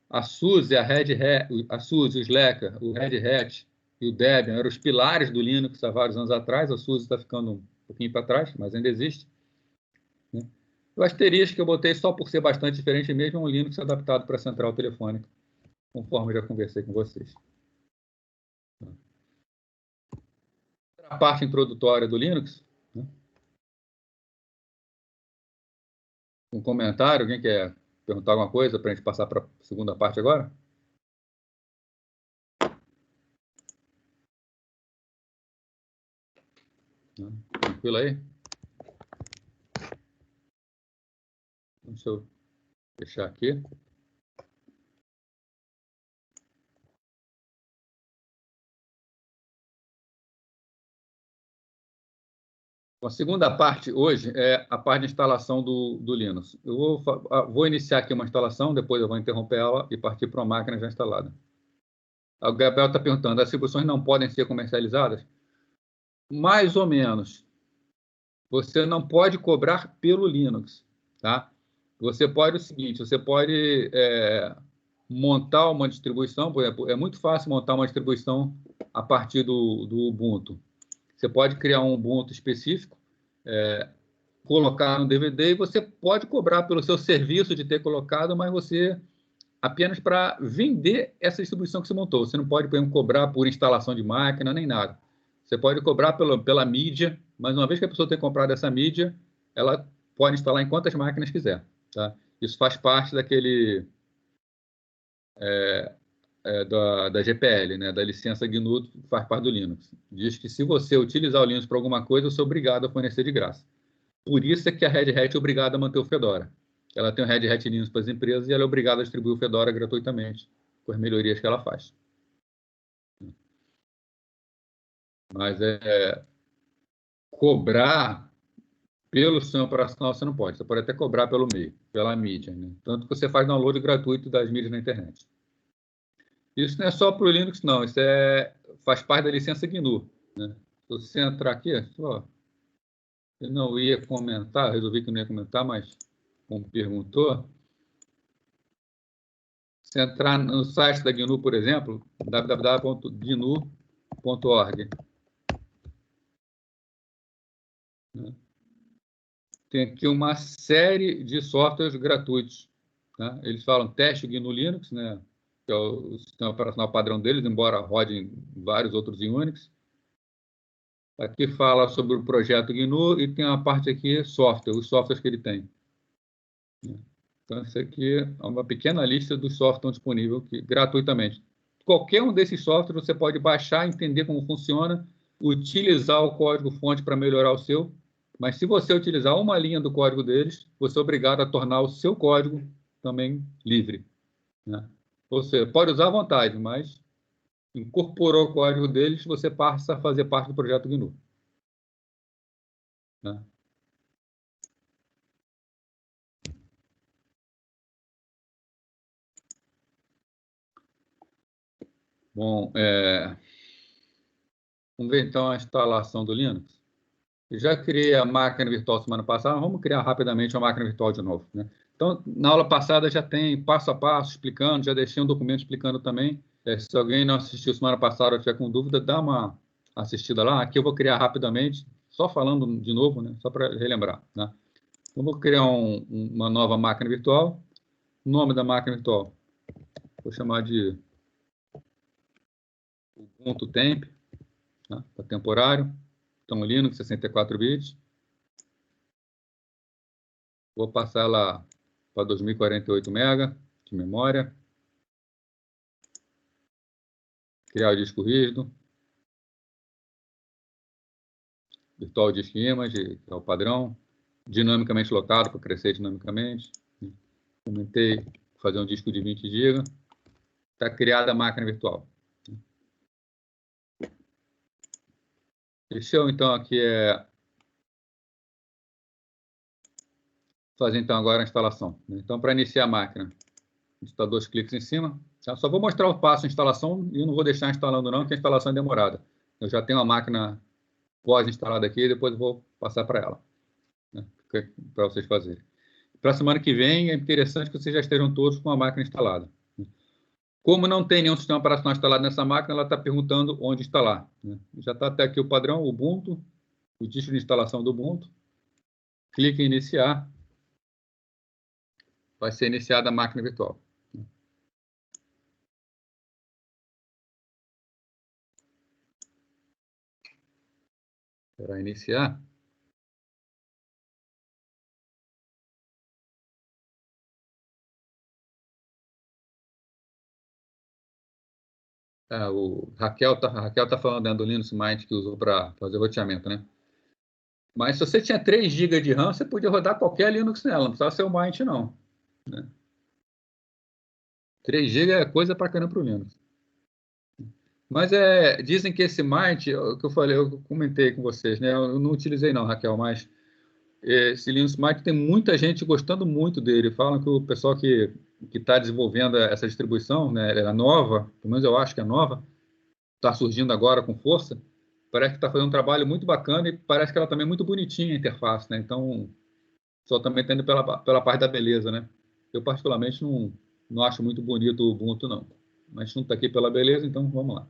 S1: A SUSE, a Red Hat, a SUSE, o Slackware, o Red Hat e o Debian eram os pilares do Linux há vários anos atrás. A SUSE está ficando um pouquinho para trás, mas ainda existe, né? O asterisco que eu botei só por ser bastante diferente mesmo é um Linux adaptado para a central telefônica, conforme eu já conversei com vocês. A parte introdutória do Linux, né? Um comentário, alguém quer perguntar alguma coisa para a gente passar para a segunda parte agora? Tranquilo aí? Deixa eu fechar aqui. A segunda parte hoje é a parte de instalação do Linux. Eu vou iniciar aqui uma instalação, depois eu vou interromper ela e partir para uma máquina já instalada. O Gabriel está perguntando, as distribuições não podem ser comercializadas? Mais ou menos. Você não pode cobrar pelo Linux, tá? Você pode o seguinte, você pode montar uma distribuição, por exemplo, é muito fácil montar uma distribuição a partir do Ubuntu. Você pode criar um Ubuntu específico, colocar no DVD e você pode cobrar pelo seu serviço de ter colocado, mas você apenas para vender essa distribuição que você montou. Você não pode, por exemplo, cobrar por instalação de máquina, nem nada. Você pode cobrar pela mídia, mas uma vez que a pessoa tenha comprado essa mídia, ela pode instalar em quantas máquinas quiser, tá? Isso faz parte daquele da GPL, né? Da licença GNU, faz parte do Linux. Diz que se você utilizar o Linux para alguma coisa, você é obrigado a fornecer de graça. Por isso é que a Red Hat é obrigada a manter o Fedora. Ela tem o Red Hat Linux para as empresas e ela é obrigada a distribuir o Fedora gratuitamente, com as melhorias que ela faz. Mas cobrar pelo sistema operacional você não pode. Você pode até cobrar pelo meio, pela mídia, né? Tanto que você faz download gratuito das mídias na internet. Isso não é só para o Linux, não. Isso faz parte da licença GNU, né? Se você entrar aqui, eu não ia comentar, resolvi que não ia comentar, mas como perguntou, se entrar no site da GNU, por exemplo, www.gnu.org, né? Tem aqui uma série de softwares gratuitos, né? Eles falam teste GNU Linux, né? Que é o sistema operacional padrão deles, embora rodem vários outros em Unix. Aqui fala sobre o projeto GNU e tem uma parte aqui, software, os softwares que ele tem. Então, isso aqui é uma pequena lista dos softwares que estão disponíveis aqui, gratuitamente. Qualquer um desses softwares você pode baixar, entender como funciona, utilizar o código-fonte para melhorar o seu, mas se você utilizar uma linha do código deles, você é obrigado a tornar o seu código também livre, né? Ou seja, pode usar à vontade, mas incorporou o código deles, você passa a fazer parte do projeto GNU. Né? Bom, vamos ver então a instalação do Linux. Eu já criei a máquina virtual semana passada, vamos criar rapidamente a máquina virtual de novo. Né? Então, na aula passada já tem passo a passo explicando, já deixei um documento explicando também. Se alguém não assistiu semana passada ou tiver com dúvida, dá uma assistida lá. Aqui eu vou criar rapidamente, só falando de novo, né? Só para relembrar. Né? Então, vou criar uma nova máquina virtual. O nome da máquina virtual, vou chamar de Ubuntu Temp, né? Para temporário. Então, Linux 64 bits. Vou passar lá para 2048 MB de memória. Criar o disco rígido. Virtual Disk Image, que é o padrão. Dinamicamente locado, para crescer dinamicamente. Comentei, fazer um disco de 20 GB. Está criada a máquina virtual. Deixa eu, então, aqui fazer, então, agora a instalação. Então, para iniciar a máquina, a gente dá 2 cliques em cima. Tá? Só vou mostrar o passo de instalação e eu não vou deixar instalando, não, porque a instalação é demorada. Eu já tenho a máquina pós-instalada aqui e depois eu vou passar para ela, né, para vocês fazerem. Para a semana que vem, é interessante que vocês já estejam todos com a máquina instalada. Como não tem nenhum sistema operacional instalado nessa máquina, ela está perguntando onde instalar. Né? Já está até aqui o padrão, Ubuntu, o disco de instalação do Ubuntu. Clique em iniciar. Vai ser iniciada a máquina virtual. Para iniciar. O Raquel tá falando dentro do Linux Mint que usou para fazer o roteamento, né? Mas se você tinha 3 GB de RAM, você podia rodar qualquer Linux nela, não precisava ser o Mint, não. Né? 3 GB é coisa para caramba para o Linux. Mas dizem que esse Mint, o que eu falei, eu comentei com vocês, né? Eu não utilizei não, Raquel, mas esse Linux Mint tem muita gente gostando muito dele. Falam que o pessoal que está desenvolvendo essa distribuição, né, ela é nova, pelo menos eu acho que é nova, está surgindo agora com força, parece que está fazendo um trabalho muito bacana e parece que ela também é muito bonitinha a interface, né? Então, só também está indo pela parte da beleza, né? Eu, particularmente, não acho muito bonito o Ubuntu, não. Mas não está aqui pela beleza, então vamos lá.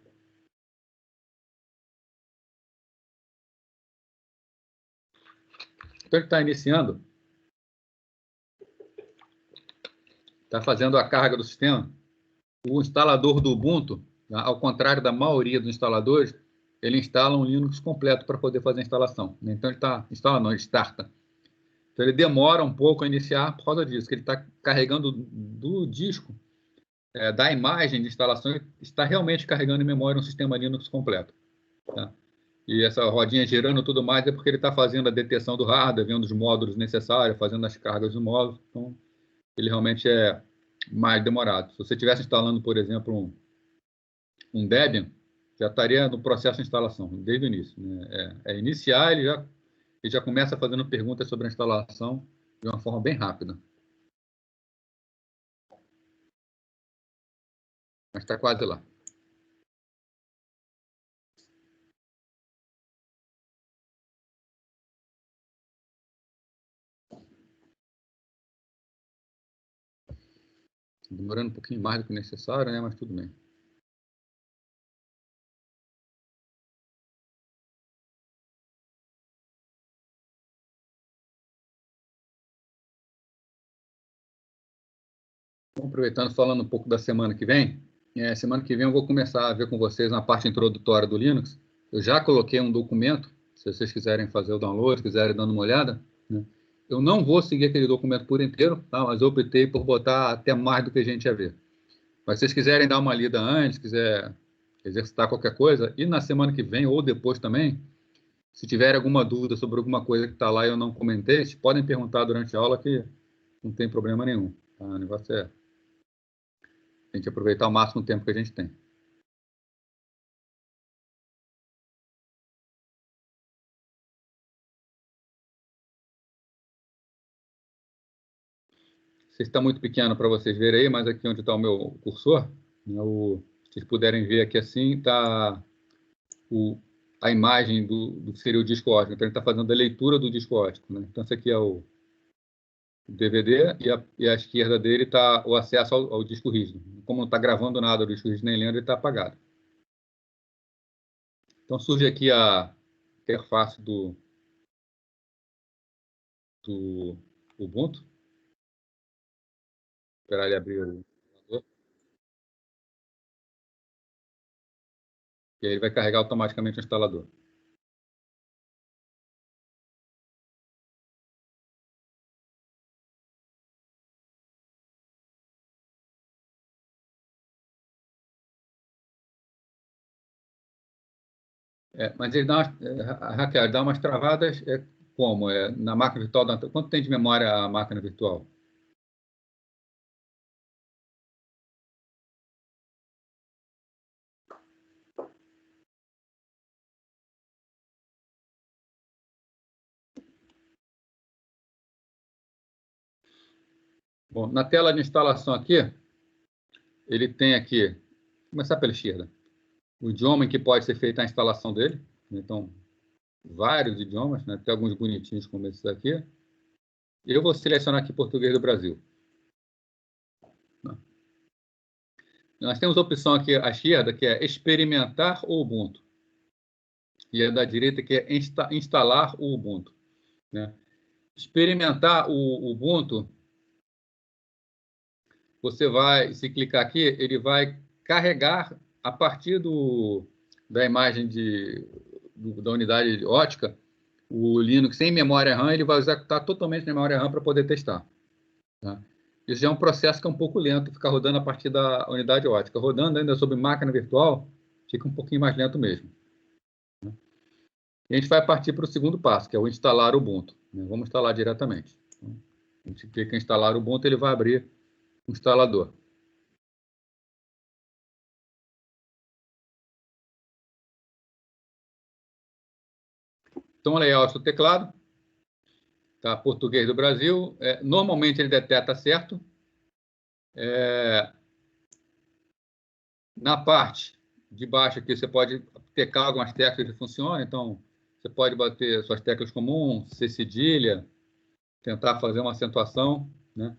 S1: Então, ele está iniciando, está fazendo a carga do sistema. O instalador do Ubuntu, ao contrário da maioria dos instaladores, ele instala um Linux completo para poder fazer a instalação. Então, ele ele starta. Então, ele demora um pouco a iniciar por causa disso, que ele está carregando do disco, da imagem de instalação, ele está realmente carregando em memória um sistema Linux completo. Tá? E essa rodinha girando e tudo mais é porque ele está fazendo a detecção do hardware, vendo os módulos necessários, fazendo as cargas dos módulos. Então, ele realmente é mais demorado. Se você estivesse instalando, por exemplo, um Debian, já estaria no processo de instalação, desde o início. Né? Iniciar, ele já começa fazendo perguntas sobre a instalação de uma forma bem rápida. Mas está quase lá. Demorando um pouquinho mais do que necessário, né? Mas tudo bem. Bom, aproveitando, falando um pouco da semana que vem. Semana que vem eu vou começar a ver com vocês na parte introdutória do Linux. Eu já coloquei um documento, se vocês quiserem fazer o download, quiserem dando uma olhada. Né? Eu não vou seguir aquele documento por inteiro, tá? Mas eu optei por botar até mais do que a gente ia ver. Mas se vocês quiserem dar uma lida antes, quiser exercitar qualquer coisa, e na semana que vem ou depois também, se tiver alguma dúvida sobre alguma coisa que está lá e eu não comentei, vocês podem perguntar durante a aula que não tem problema nenhum. Tá? O negócio é a gente aproveitar ao máximo o tempo que a gente tem. sei se está muito pequeno para vocês verem aí, mas aqui onde está o meu cursor, né, se vocês puderem ver aqui assim, está a imagem do que seria o disco óptico. Então, ele está fazendo a leitura do disco óptico. Né? Então, esse aqui é o DVD e à esquerda dele está o acesso ao disco rígido. Como não está gravando nada do disco rígido nem lendo, ele está apagado. Então, surge aqui a interface do Ubuntu. Esperar ele abrir o computador. E aí ele vai carregar automaticamente o instalador. Mas ele dá Raquel, ele dá umas travadas, como? Na máquina virtual, quanto tem de memória a máquina virtual? Bom, na tela de instalação aqui, ele tem aqui, vou começar pela esquerda, o idioma em que pode ser feita a instalação dele. Então, vários idiomas, né? Tem alguns bonitinhos como esses aqui. Eu vou selecionar aqui português do Brasil. Nós temos a opção aqui à esquerda, que é experimentar o Ubuntu. E a da direita, que é instalar o Ubuntu. Né? Experimentar o Ubuntu, você vai, se clicar aqui, ele vai carregar a partir da imagem da unidade ótica, o Linux sem memória RAM, ele vai executar totalmente na memória RAM para poder testar. Tá? Isso já é um processo que é um pouco lento, ficar rodando a partir da unidade ótica. Rodando ainda sobre máquina virtual, fica um pouquinho mais lento mesmo. Né? E a gente vai partir para o segundo passo, que é o instalar o Ubuntu. Né? Vamos instalar diretamente. Então, a gente clica em instalar o Ubuntu, ele vai abrir o instalador. Então, o layout do teclado, tá? Português do Brasil. Normalmente ele detecta certo. Na parte de baixo aqui, você pode tecar algumas teclas que funcionam. Então, você pode bater suas teclas comuns, C cedilha, tentar fazer uma acentuação, né?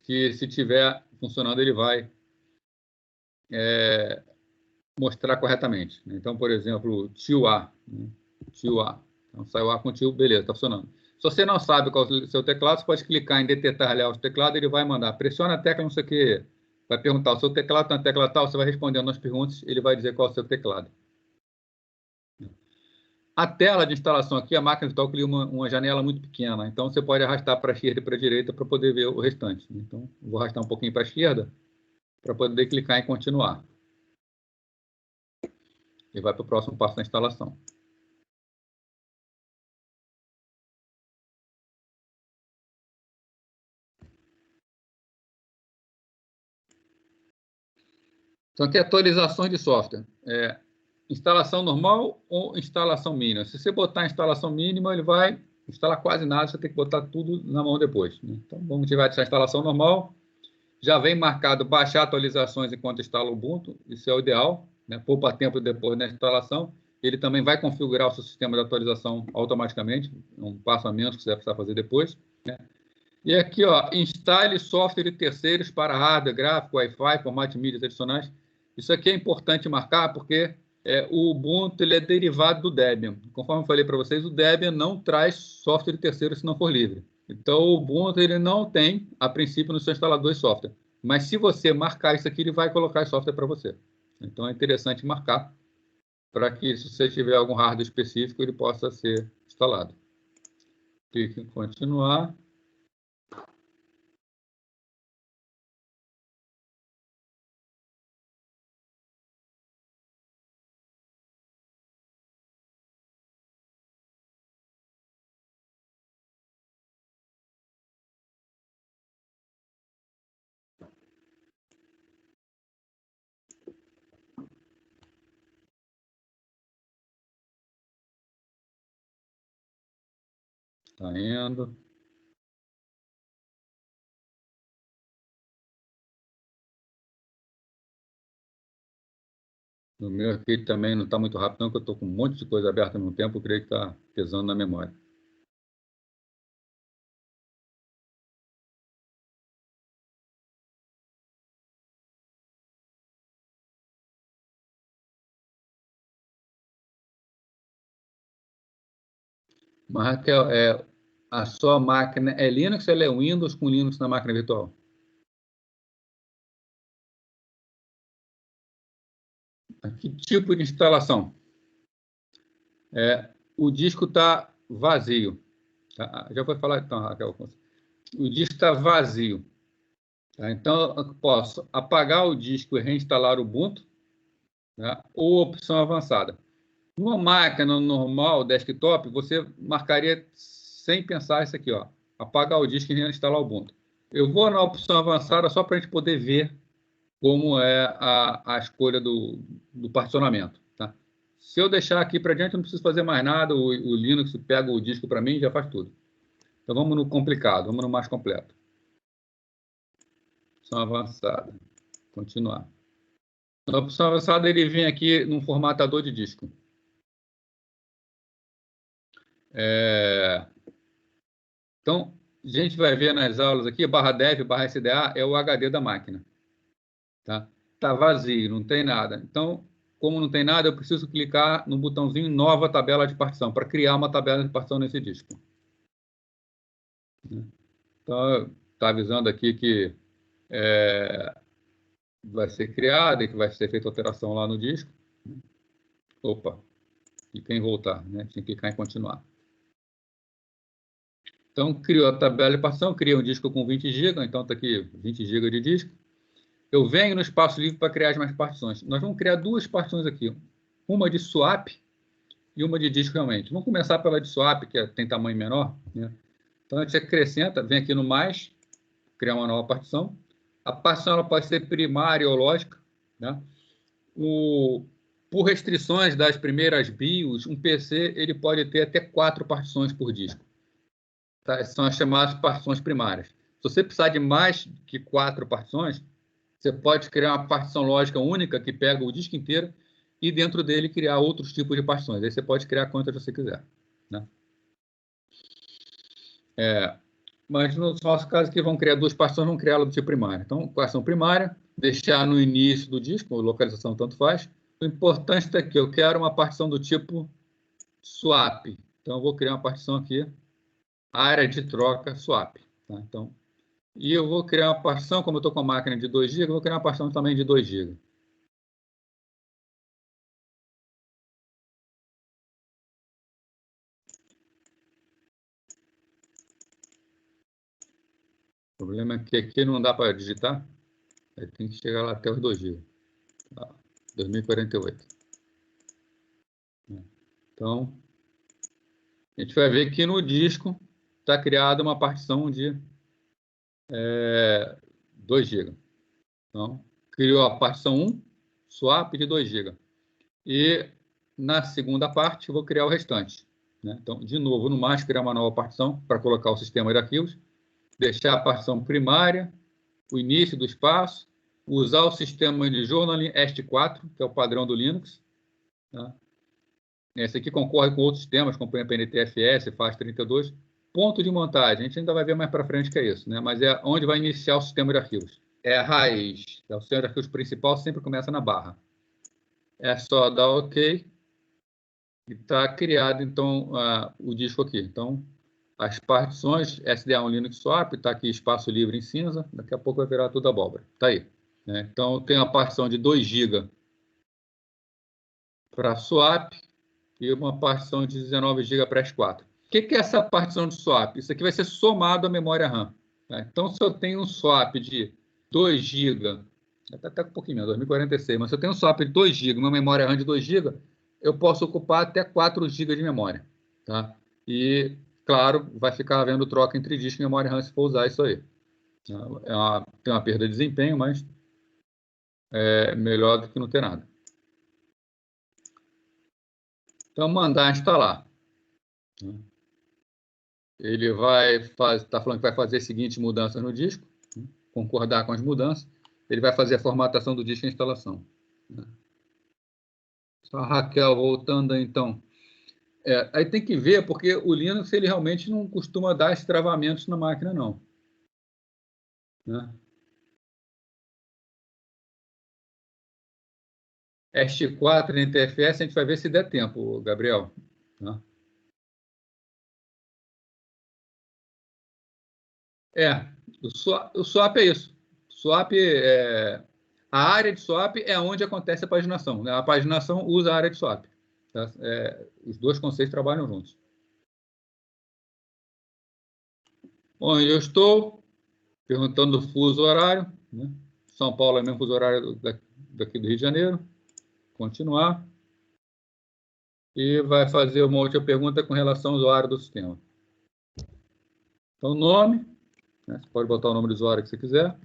S1: Que se tiver funcionando, ele vai mostrar corretamente. Então, por exemplo, tio A. Né? Tio A. Então, saiu A com tio, beleza, está funcionando. Se você não sabe qual é o seu teclado, você pode clicar em detectar layout do teclado, ele vai mandar, pressiona a tecla, não sei o que, vai perguntar, o seu teclado está na tecla tal, você vai respondendo as perguntas, ele vai dizer qual é o seu teclado. A tela de instalação aqui, a máquina virtual cria uma janela muito pequena, então você pode arrastar para a esquerda e para a direita para poder ver o restante. Então, vou arrastar um pouquinho para a esquerda para poder clicar em continuar. E vai para o próximo passo da instalação. Então, aqui é atualizações de software. Instalação normal ou instalação mínima. Se você botar instalação mínima, ele vai instalar quase nada, você tem que botar tudo na mão depois. Né? Então, vamos tiver essa instalação normal. Já vem marcado baixar atualizações enquanto instala o Ubuntu, isso é o ideal, né? Poupa tempo depois da instalação. Ele também vai configurar o seu sistema de atualização automaticamente, um passo a menos que você vai precisar fazer depois. Né? E aqui, ó, instale software de terceiros para hardware, gráfico, Wi-Fi, formato de mídias adicionais. Isso aqui é importante marcar porque o Ubuntu ele é derivado do Debian. Conforme eu falei para vocês, o Debian não traz software de terceiro se não for livre. Então, o Ubuntu ele não tem, a princípio, no seu instalador de software. Mas se você marcar isso aqui, ele vai colocar software para você. Então, é interessante marcar para que, se você tiver algum hardware específico, ele possa ser instalado. Clique em continuar. Está indo. No meu aqui também não está muito rápido, não, porque eu estou com um monte de coisa aberta ao mesmo tempo, eu creio que está pesando na memória. Mas, Raquel, a sua máquina é Linux ou ela é Windows com Linux na máquina virtual? Que tipo de instalação? O disco está vazio. Tá? Já vou falar então, Raquel. O disco está vazio. Tá? Então, eu posso apagar o disco e reinstalar o Ubuntu, né? Ou opção avançada. Numa máquina normal, desktop, você marcaria sem pensar isso aqui, ó, apagar o disco e reinstalar o Ubuntu. Eu vou na opção avançada só para a gente poder ver como é a escolha do particionamento. Tá? Se eu deixar aqui para diante, eu não preciso fazer mais nada, o Linux pega o disco para mim e já faz tudo. Então vamos no complicado, vamos no mais completo. Opção avançada. Continuar. Na opção avançada, ele vem aqui num formatador de disco. Então, a gente vai ver nas aulas aqui, /dev/sda é o HD da máquina. Tá? Tá vazio, não tem nada. Então, como não tem nada, eu preciso clicar no botãozinho Nova Tabela de Partição, para criar uma tabela de partição nesse disco. Então, está avisando aqui que vai ser criada e que vai ser feita alteração lá no disco. Opa, clica em voltar, né? Tinha que clicar em continuar. Então, criou a tabela de partição, cria um disco com 20 GB, então está aqui 20 GB de disco. Eu venho no espaço livre para criar as mais partições. Nós vamos criar duas partições aqui. Uma de swap e uma de disco realmente. Vamos começar pela de swap, que tem tamanho menor. Né? Então, a gente acrescenta, vem aqui no mais, criar uma nova partição. A partição ela pode ser primária ou lógica. Né? Por restrições das primeiras BIOS, um PC ele pode ter até 4 partições por disco. Tá? São as chamadas partições primárias. Se você precisar de mais que 4 partições, você pode criar uma partição lógica única que pega o disco inteiro e dentro dele criar outros tipos de partições. Aí você pode criar quantas você quiser. Né? Mas no nosso caso aqui, vão criar duas partições, vão criá-la do tipo primária. Então, partição primária, deixar no início do disco, localização tanto faz. O importante está aqui, eu quero uma partição do tipo swap. Então, eu vou criar uma partição aqui, área de troca swap. Tá? Então, e eu vou criar uma partição, como eu estou com a máquina de 2 GB, eu vou criar uma partição também de 2 GB. O problema é que aqui não dá para digitar, aí tem que chegar lá até os 2 GB. Tá? 2048. Então, a gente vai ver que no disco está criada uma partição de 2 GB. Então, criou a partição 1, swap de 2 GB. E na segunda parte, eu vou criar o restante. Né? Então, de novo, no mais, criar uma nova partição para colocar o sistema de arquivos, deixar a partição primária, o início do espaço, usar o sistema de journaling EST4, que é o padrão do Linux. Tá? Esse aqui concorre com outros sistemas, como o NTFS, FAST32. Ponto de montagem, a gente ainda vai ver mais para frente que é isso, né? Mas é onde vai iniciar o sistema de arquivos. É a raiz. O sistema de arquivos principal sempre começa na barra. É só dar OK e está criado, então, o disco aqui. Então, as partições, SDA1 Linux Swap, está aqui espaço livre em cinza, daqui a pouco vai virar tudo abóbora. Está aí. Né? Então, tem a partição de 2 GB para swap e uma partição de 19 GB para S4. O que é essa partição de swap? Isso aqui vai ser somado à memória RAM. Tá? Então, se eu tenho um swap de 2 GB, até um pouquinho menos, 2046, mas se eu tenho um swap de 2 GB, uma memória RAM de 2 GB, eu posso ocupar até 4 GB de memória. Tá? E, claro, vai ficar havendo troca entre disco e memória RAM se for usar isso aí. Tem uma perda de desempenho, mas é melhor do que não ter nada. Então, mandar instalar. Ele está falando que vai fazer as seguintes mudanças no disco, concordar com as mudanças. Ele vai fazer a formatação do disco e a instalação. A Raquel, voltando então. Aí tem que ver, porque o Linux ele realmente não costuma dar esses travamentos na máquina, não. Né? ST4 NTFS, a gente vai ver se der tempo, Gabriel. Né? É, o swap é isso. Swap a área de swap é onde acontece a paginação. Né? A paginação usa a área de swap. Tá? Os dois conceitos trabalham juntos. Onde eu estou, perguntando do fuso horário. Né? São Paulo é o mesmo fuso horário daqui do Rio de Janeiro. Continuar. E vai fazer uma outra pergunta com relação ao usuário do sistema. Então, nome. Né? Você pode botar o nome do usuário que você quiser.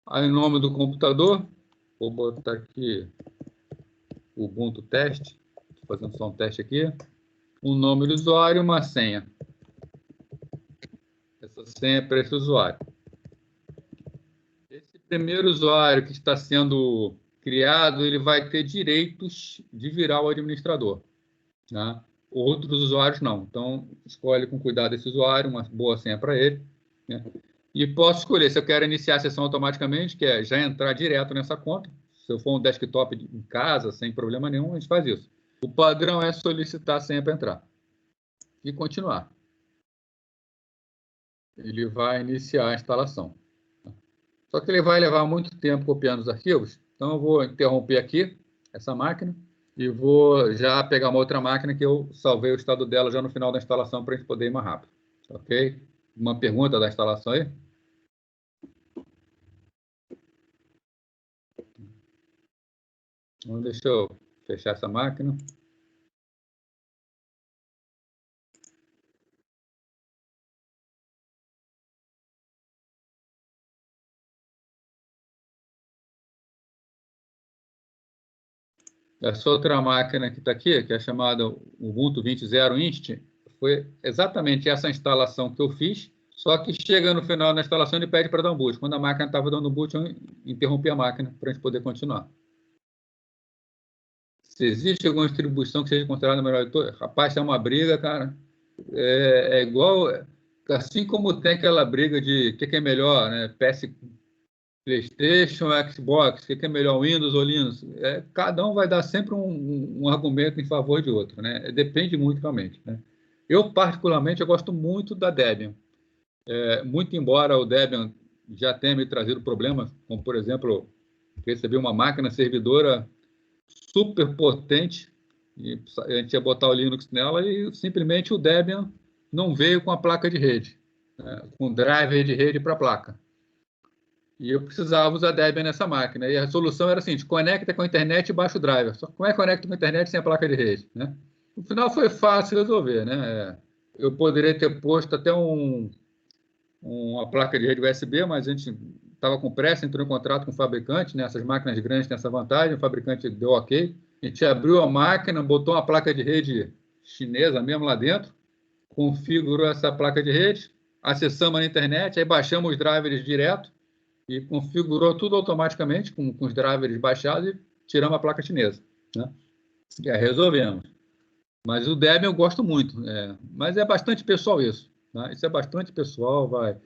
S1: Aí, nome do computador. Vou botar aqui Ubuntu teste. Estou fazendo só um teste aqui. Um nome do usuário e uma senha. Essa senha é para esse usuário. Esse primeiro usuário que está sendo criado, ele vai ter direitos de virar o administrador. Né? Outros usuários não. Então, escolhe com cuidado esse usuário, uma boa senha para ele. Né? E posso escolher se eu quero iniciar a sessão automaticamente, que é já entrar direto nessa conta. Se eu for um desktop em casa, sem problema nenhum, a gente faz isso. O padrão é solicitar a senha para entrar. E continuar. Ele vai iniciar a instalação. Só que ele vai levar muito tempo copiando os arquivos, então eu vou interromper aqui essa máquina e vou já pegar uma outra máquina que eu salvei o estado dela já no final da instalação para a gente poder ir mais rápido. Ok? Uma pergunta da instalação aí? Então, deixa eu fechar essa máquina. Essa outra máquina que está aqui, que é chamada Ubuntu 20.0 Inst, foi exatamente essa instalação que eu fiz, só que chega no final da instalação e pede para dar um boot. Quando a máquina estava dando boot, eu interrompi a máquina para a gente poder continuar. Se existe alguma distribuição que seja considerada a melhor de todas, rapaz, é uma briga, cara. É igual, assim como tem aquela briga de o que é melhor, né? PS, PlayStation, Xbox, o que é melhor, Windows ou Linux. Cada um vai dar sempre um argumento em favor de outro, né? Depende muito realmente, né? Eu, particularmente, eu gosto muito da Debian. Muito embora o Debian já tenha me trazido problemas, como, por exemplo, recebi uma máquina servidora super potente, e a gente ia botar o Linux nela e simplesmente o Debian não veio com a placa de rede, né, com driver de rede para a placa. E eu precisava usar Debian nessa máquina. E a solução era assim: conecta com a internet e baixa o driver. Só que como é que conecta com a internet sem a placa de rede? Né? No final foi fácil resolver. Né? Eu poderia ter posto até uma placa de rede USB, mas a gente estava com pressa, entrou em contrato com o fabricante, né? Essas máquinas grandes têm essa vantagem, o fabricante deu ok. A gente abriu a máquina, botou uma placa de rede chinesa mesmo lá dentro, configurou essa placa de rede, acessamos a internet, aí baixamos os drivers direto e configurou tudo automaticamente com os drivers baixados e tiramos a placa chinesa. Né? E aí resolvemos. Mas o Debian eu gosto muito, mas é bastante pessoal isso. Tá? Isso é bastante pessoal, vai.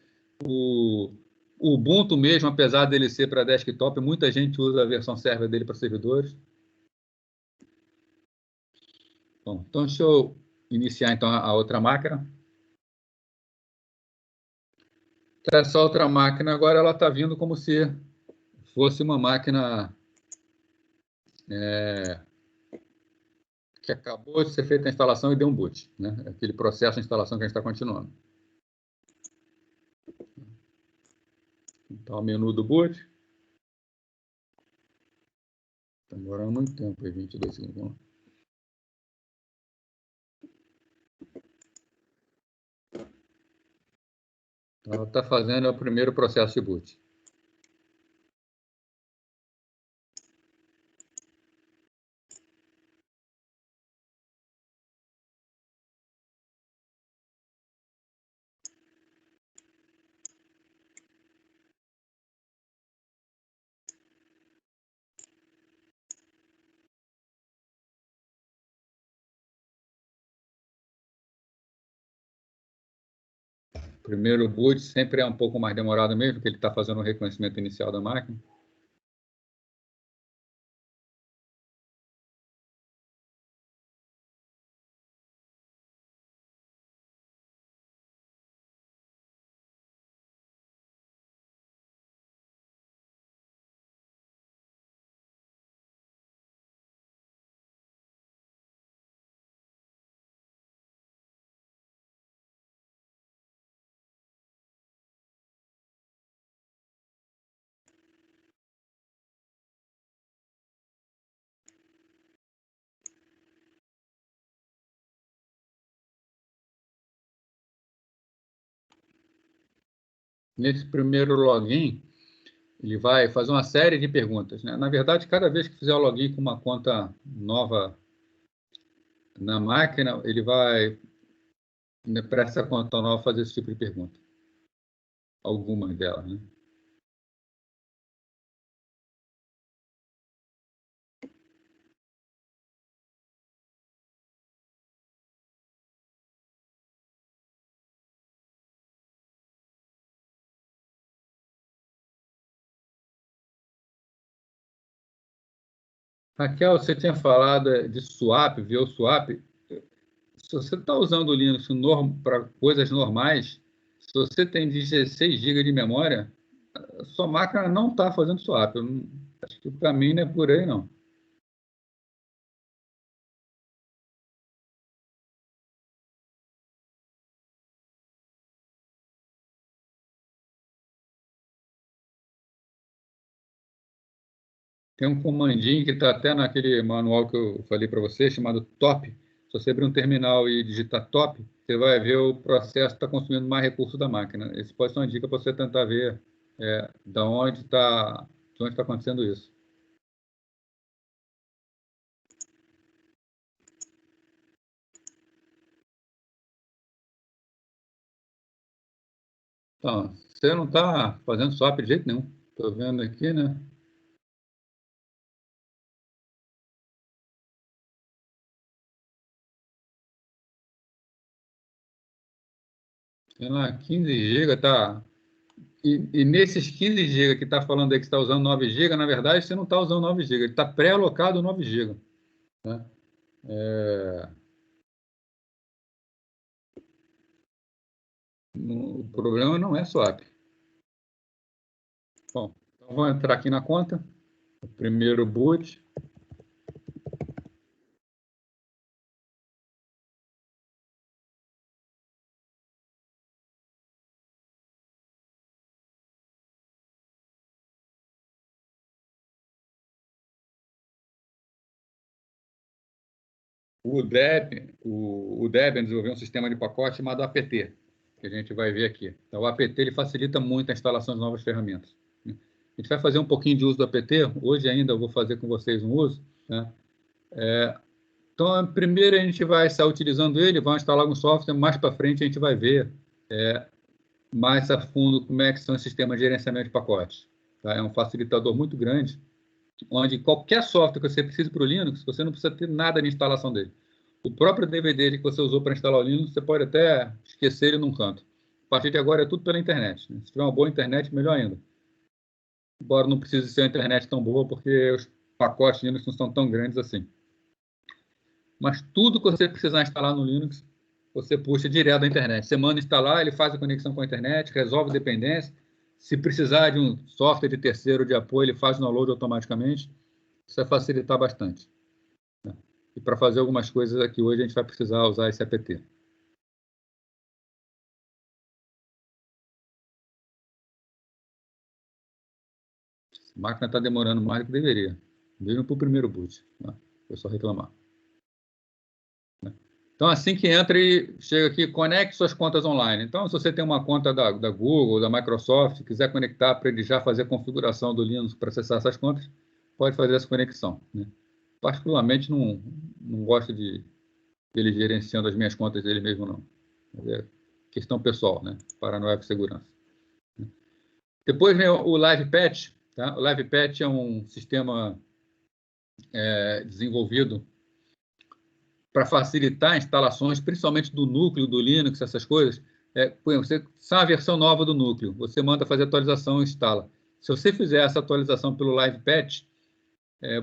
S1: O Ubuntu mesmo, apesar dele ser para desktop, muita gente usa a versão server dele para servidores. Bom, então, deixa eu iniciar então a outra máquina. Essa outra máquina agora ela está vindo como se fosse uma máquina que acabou de ser feita a instalação e deu um boot. Né? Aquele processo de instalação que a gente está continuando. Então, o menu do boot. Está demorando muito tempo, aí, 22 segundos. Então, ela está fazendo o primeiro processo de boot. Primeiro boot sempre é um pouco mais demorado mesmo, porque ele está fazendo o reconhecimento inicial da máquina. Nesse primeiro login, ele vai fazer uma série de perguntas, né? Na verdade, cada vez que fizer o login com uma conta nova na máquina, ele vai, né, para essa conta nova, fazer esse tipo de pergunta. Algumas delas, né? Raquel, você tinha falado de swap, ver o swap. Se você está usando o Linux para coisas normais, se você tem 16 GB de memória, a sua máquina não está fazendo swap. Acho que para mim não é por aí, não. Tem um comandinho que está até naquele manual que eu falei para você, chamado top. Se você abrir um terminal e digitar top, você vai ver o processo que está consumindo mais recursos da máquina. Esse pode ser uma dica para você tentar ver de onde está acontecendo isso. Então, você não está fazendo swap de jeito nenhum. Estou vendo aqui, né? Sei lá, 15 GB, tá. E nesses 15 GB que está falando aí que está usando 9 GB, na verdade você não está usando 9 GB, ele está pré-alocado 9 GB. Né? O problema não é swap. Bom, então vou entrar aqui na conta. O primeiro boot. O Debian desenvolveu um sistema de pacote chamado apt, que a gente vai ver aqui. Então, o apt ele facilita muito a instalação de novas ferramentas. A gente vai fazer um pouquinho de uso do apt. Hoje ainda eu vou fazer com vocês um uso. Né? Então, primeiro a gente vai estar utilizando ele, vai instalar algum software, mais para frente a gente vai ver mais a fundo como é que são os sistemas de gerenciamento de pacotes. Tá? É um facilitador muito grande, onde qualquer software que você precise para o Linux, você não precisa ter nada de instalação dele. O próprio DVD que você usou para instalar o Linux, você pode até esquecer ele num canto. A partir de agora é tudo pela internet. Né? Se tiver uma boa internet, melhor ainda. Embora não precise ser uma internet tão boa, porque os pacotes Linux não são tão grandes assim. Mas tudo que você precisar instalar no Linux, você puxa direto da internet. Você manda instalar, ele faz a conexão com a internet, resolve dependência. Se precisar de um software de terceiro de apoio, ele faz o download automaticamente. Isso vai facilitar bastante. Né? E para fazer algumas coisas aqui hoje, a gente vai precisar usar esse apt. A máquina está demorando mais do que deveria, mesmo para o primeiro boot. Né? Foi só reclamar. Então, assim que entra e chega aqui, conecte suas contas online. Então, se você tem uma conta da Google, da Microsoft, quiser conectar para ele já fazer a configuração do Linux para acessar essas contas, pode fazer essa conexão. Né? Particularmente, não gosto de ele gerenciando as minhas contas dele mesmo, não. É questão pessoal, né? Paranoia com segurança. Depois vem o Live Patch. Tá? O Live Patch é um sistema desenvolvido para facilitar instalações, principalmente do núcleo do Linux, essas coisas, Por exemplo, você sai uma versão nova do núcleo, você manda fazer atualização e instala. Se você fizer essa atualização pelo Live Patch,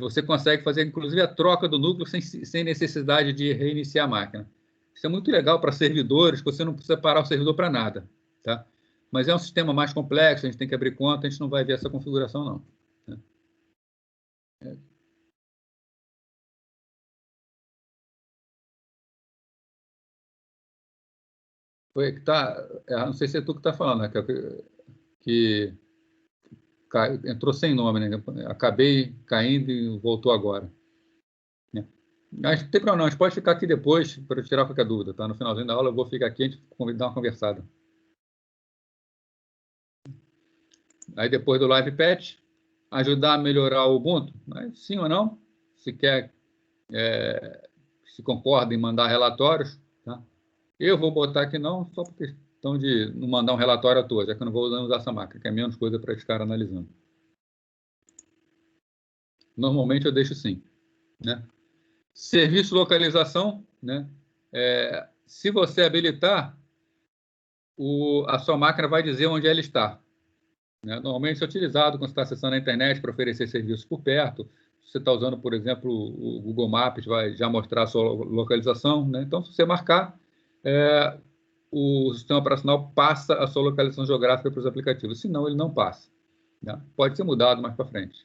S1: você consegue fazer, inclusive, a troca do núcleo sem necessidade de reiniciar a máquina. Isso é muito legal para servidores, que você não precisa parar o servidor para nada. Tá? Mas é um sistema mais complexo, a gente tem que abrir conta, a gente não vai ver essa configuração, não. Né? Não sei se é tu que está falando, né? Que entrou sem nome, né? Acabei caindo e voltou agora. Né? Mas não tem problema, não. A gente pode ficar aqui depois para tirar qualquer dúvida, tá? No finalzinho da aula eu vou ficar aqui e a gente dar uma conversada. Aí depois do Live Patch, ajudar a melhorar o Ubuntu, mas sim ou não, se quer, se concorda em mandar relatórios, tá? Eu vou botar aqui não, só por questão de não mandar um relatório à toa, já que eu não vou usar essa máquina, que é menos coisa para ficar analisando. Normalmente eu deixo sim, né? Serviço localização, né? Se você habilitar, a sua máquina vai dizer onde ela está. Né? Normalmente isso é utilizado quando você está acessando a internet para oferecer serviços por perto. Se você está usando, por exemplo, o Google Maps, vai já mostrar a sua localização. Né? Então, se você marcar, o sistema operacional passa a sua localização geográfica para os aplicativos. Senão, ele não passa. Né? Pode ser mudado mais para frente.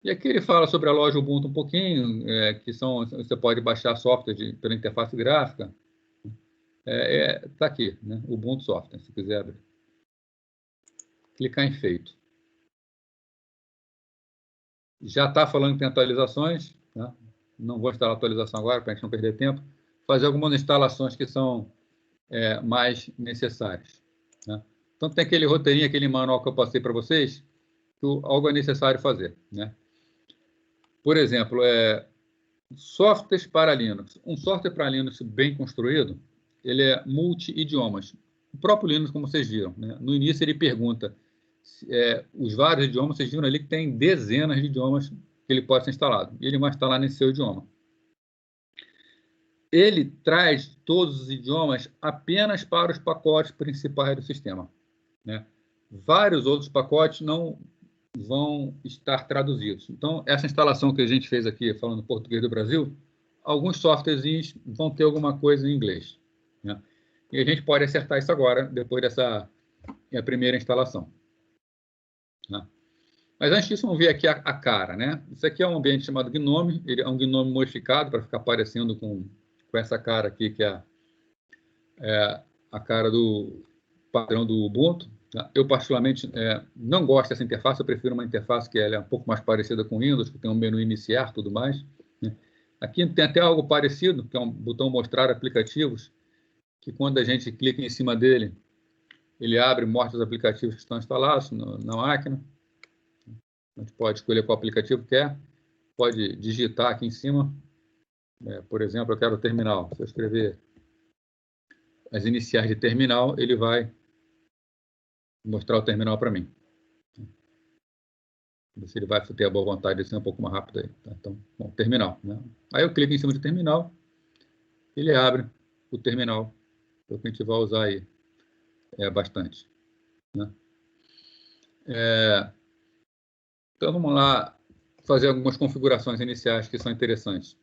S1: E aqui ele fala sobre a loja Ubuntu um pouquinho, que você pode baixar software pela interface gráfica. Está aqui, né? Ubuntu Software, se quiser abrir. Clicar em feito. Já está falando que tem atualizações, né? Não vou instalar a atualização agora, para a gente não perder tempo. Fazer algumas instalações que são mais necessárias. Né? Então, tem aquele roteirinho, aquele manual que eu passei para vocês, que algo é necessário fazer. Né? Por exemplo, softwares para Linux. Um software para Linux bem construído, ele é multi-idiomas. O próprio Linux, como vocês viram, né? No início ele pergunta os vários idiomas, vocês viram ali que tem dezenas de idiomas que ele pode ser instalado. E ele vai instalar nesse seu idioma. Ele traz todos os idiomas apenas para os pacotes principais do sistema. Né? Vários outros pacotes não vão estar traduzidos. Então, essa instalação que a gente fez aqui, falando português do Brasil, alguns softwares vão ter alguma coisa em inglês. Né? E a gente pode acertar isso agora, depois dessa primeira instalação. Né? Mas antes disso, vamos ver aqui a cara. Né? Isso aqui é um ambiente chamado Gnome, ele é um Gnome modificado para ficar parecendo com essa cara aqui, que é a cara do padrão do Ubuntu. Tá? Eu, particularmente, não gosto dessa interface, eu prefiro uma interface que ela é um pouco mais parecida com o Windows, que tem um menu iniciar e tudo mais. Né? Aqui tem até algo parecido, que é um botão mostrar aplicativos, que quando a gente clica em cima dele, ele abre e mostra os aplicativos que estão instalados na máquina. A gente pode escolher qual aplicativo quer, pode digitar aqui em cima. Por exemplo, eu quero o terminal. Se eu escrever as iniciais de terminal, ele vai mostrar o terminal para mim. Se ele vai ter a boa vontade de ser um pouco mais rápido aí. Tá? Então, bom, terminal. Né? Aí eu clico em cima de terminal, ele abre o terminal, que a gente vai usar aí bastante. Né? Então, vamos lá fazer algumas configurações iniciais que são interessantes.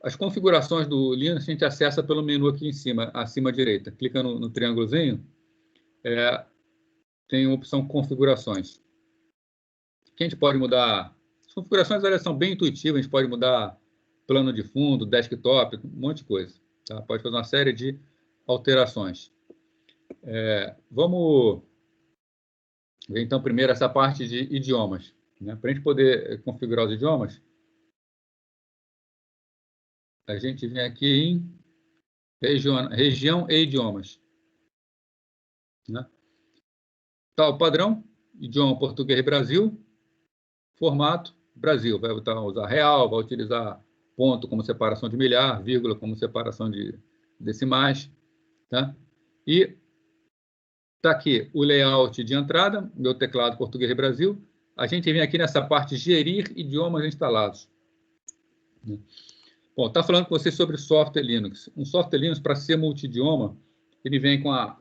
S1: As configurações do Linux a gente acessa pelo menu aqui em cima, acima à direita. Clica no triângulozinho, tem a opção configurações. Que a gente pode mudar. As configurações elas são bem intuitivas, a gente pode mudar plano de fundo, desktop, um monte de coisa. Tá? Pode fazer uma série de alterações. Vamos ver, então, primeiro essa parte de idiomas. Né? Para a gente poder configurar os idiomas, a gente vem aqui em região e idiomas. Né? Tá o padrão, idioma português Brasil, formato Brasil. Vai usar real, vai utilizar ponto como separação de milhar, vírgula como separação de decimais. Tá? E está aqui o layout de entrada, meu teclado português Brasil. A gente vem aqui nessa parte gerir idiomas instalados. Bom, está falando com você sobre software Linux. Um software Linux, para ser multidioma, ele vem com a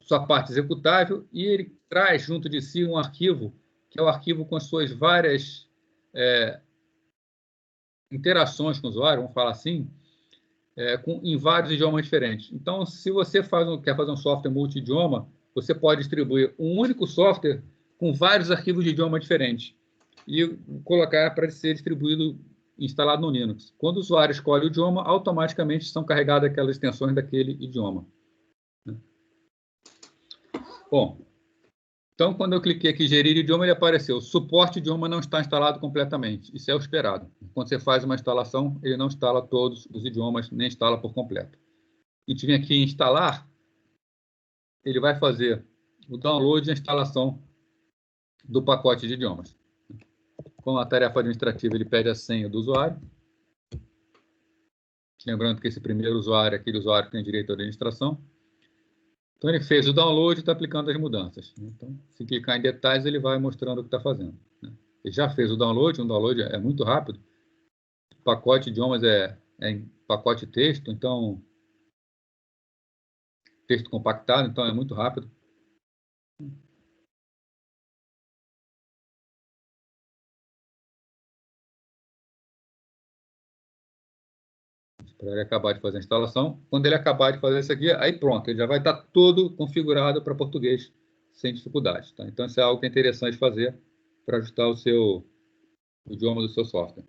S1: sua parte executável e ele traz junto de si um arquivo, que é o arquivo com as suas várias interações com o usuário, vamos falar assim, em vários idiomas diferentes. Então, se você quer fazer um software multidioma, você pode distribuir um único software com vários arquivos de idioma diferentes e colocar para ser distribuído, instalado no Linux. Quando o usuário escolhe o idioma, automaticamente são carregadas aquelas extensões daquele idioma. Bom, então, quando eu cliquei aqui em gerir idioma, ele apareceu. Suporte idioma não está instalado completamente. Isso é o esperado. Quando você faz uma instalação, ele não instala todos os idiomas, nem instala por completo. A gente vem aqui em instalar, ele vai fazer o download e a instalação do pacote de idiomas. Com a tarefa administrativa, ele pede a senha do usuário. Lembrando que esse primeiro usuário é aquele usuário que tem direito à administração. Então, ele fez o download e está aplicando as mudanças. Então, se clicar em detalhes, ele vai mostrando o que está fazendo. Ele já fez o download é muito rápido. O pacote de idiomas é em pacote texto, então, texto compactado, então é muito rápido. Para ele acabar de fazer a instalação. Quando ele acabar de fazer isso aqui, aí pronto, ele já vai estar todo configurado para português sem dificuldade. Tá? Então, isso é algo que é interessante fazer para ajustar o idioma do seu software.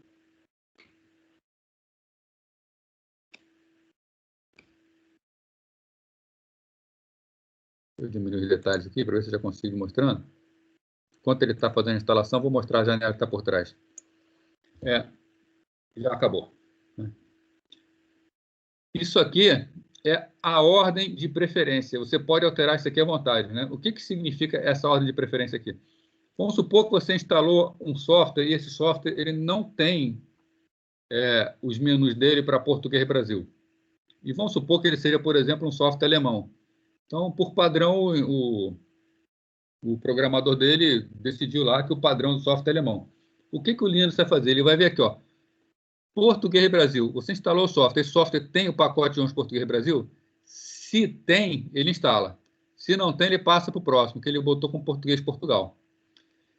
S1: Eu diminuo os detalhes aqui para ver se eu já consigo ir mostrando. Enquanto ele está fazendo a instalação, vou mostrar a janela que está por trás. Já acabou. Isso aqui é a ordem de preferência. Você pode alterar isso aqui à vontade. Né? O que significa essa ordem de preferência aqui? Vamos supor que você instalou um software e esse software ele não tem os menus dele para português Brasil. E vamos supor que ele seja, por exemplo, um software alemão. Então, por padrão, o programador dele decidiu lá que o padrão do software é alemão. O que o Linux vai fazer? Ele vai ver aqui, ó, Português Brasil. Você instalou o software. Esse software tem o pacote de Português Brasil? Se tem, ele instala. Se não tem, ele passa para o próximo, que ele botou com Português Portugal.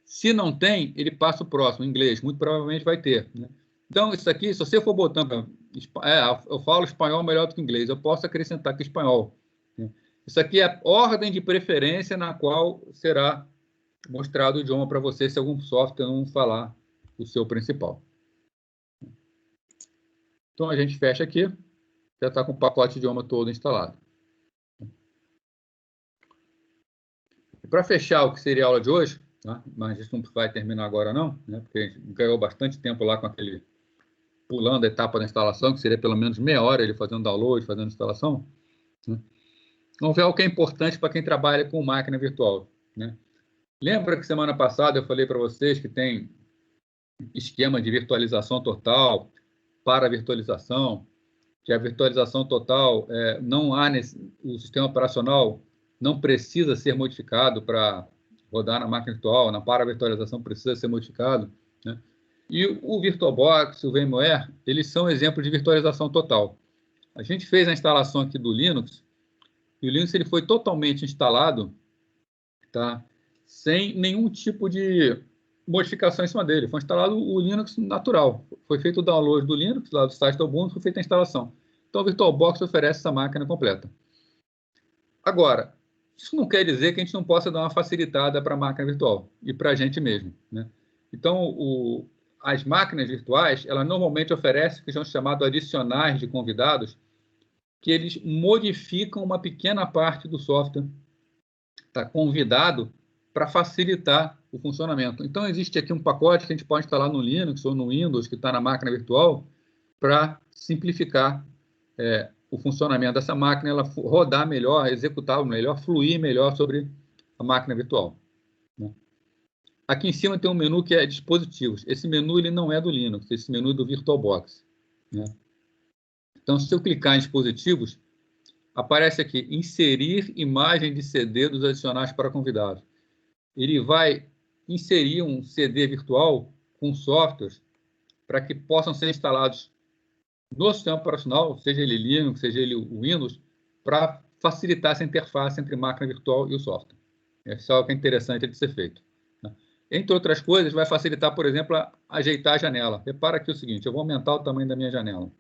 S1: Se não tem, ele passa o próximo, inglês. Muito provavelmente vai ter. Né? Então, isso aqui, se você for botando... eu falo espanhol melhor do que inglês. Eu posso acrescentar aqui espanhol. Né? Isso aqui é a ordem de preferência na qual será mostrado o idioma para você se algum software não falar o seu principal. Então, a gente fecha aqui. Já está com o pacote de idioma todo instalado. Para fechar o que seria a aula de hoje, tá? Mas isso não vai terminar agora não, né? Porque a gente ganhou bastante tempo lá com aquele pulando a etapa da instalação, que seria pelo menos meia hora ele fazendo download, fazendo instalação. Né? Vamos ver o que é importante para quem trabalha com máquina virtual. Né? Lembra que semana passada eu falei para vocês que tem esquema de virtualização total, para virtualização, que a virtualização total não há o sistema operacional não precisa ser modificado para rodar na máquina virtual, na para-virtualização precisa ser modificado. Né? E o VirtualBox, o VMware, eles são exemplos de virtualização total. A gente fez a instalação aqui do Linux, e o Linux ele foi totalmente instalado, tá? Sem nenhum tipo de modificação em cima dele. Foi instalado o Linux natural. Foi feito o download do Linux, lá do site do Ubuntu, foi feita a instalação. Então, o VirtualBox oferece essa máquina completa. Agora, isso não quer dizer que a gente não possa dar uma facilitada para a máquina virtual e para a gente mesmo. Né? Então, as máquinas virtuais, elas normalmente oferecem o que são chamados adicionais de convidados, que eles modificam uma pequena parte do software convidado para facilitar o funcionamento. Então, existe aqui um pacote que a gente pode instalar no Linux ou no Windows, que está na máquina virtual, para simplificar o funcionamento dessa máquina, ela rodar melhor, executar melhor, fluir melhor sobre a máquina virtual. Né? Aqui em cima tem um menu que é dispositivos. Esse menu ele não é do Linux, esse menu é do VirtualBox. Né? Então, se eu clicar em dispositivos, aparece aqui, inserir imagem de CD dos adicionais para convidados. Ele vai inserir um CD virtual com softwares para que possam ser instalados no sistema operacional, seja ele Linux, seja ele o Windows, para facilitar essa interface entre máquina virtual e o software. Isso é algo que é interessante de ser feito. Entre outras coisas, vai facilitar, por exemplo, ajeitar a janela. Repara aqui o seguinte, eu vou aumentar o tamanho da minha janela.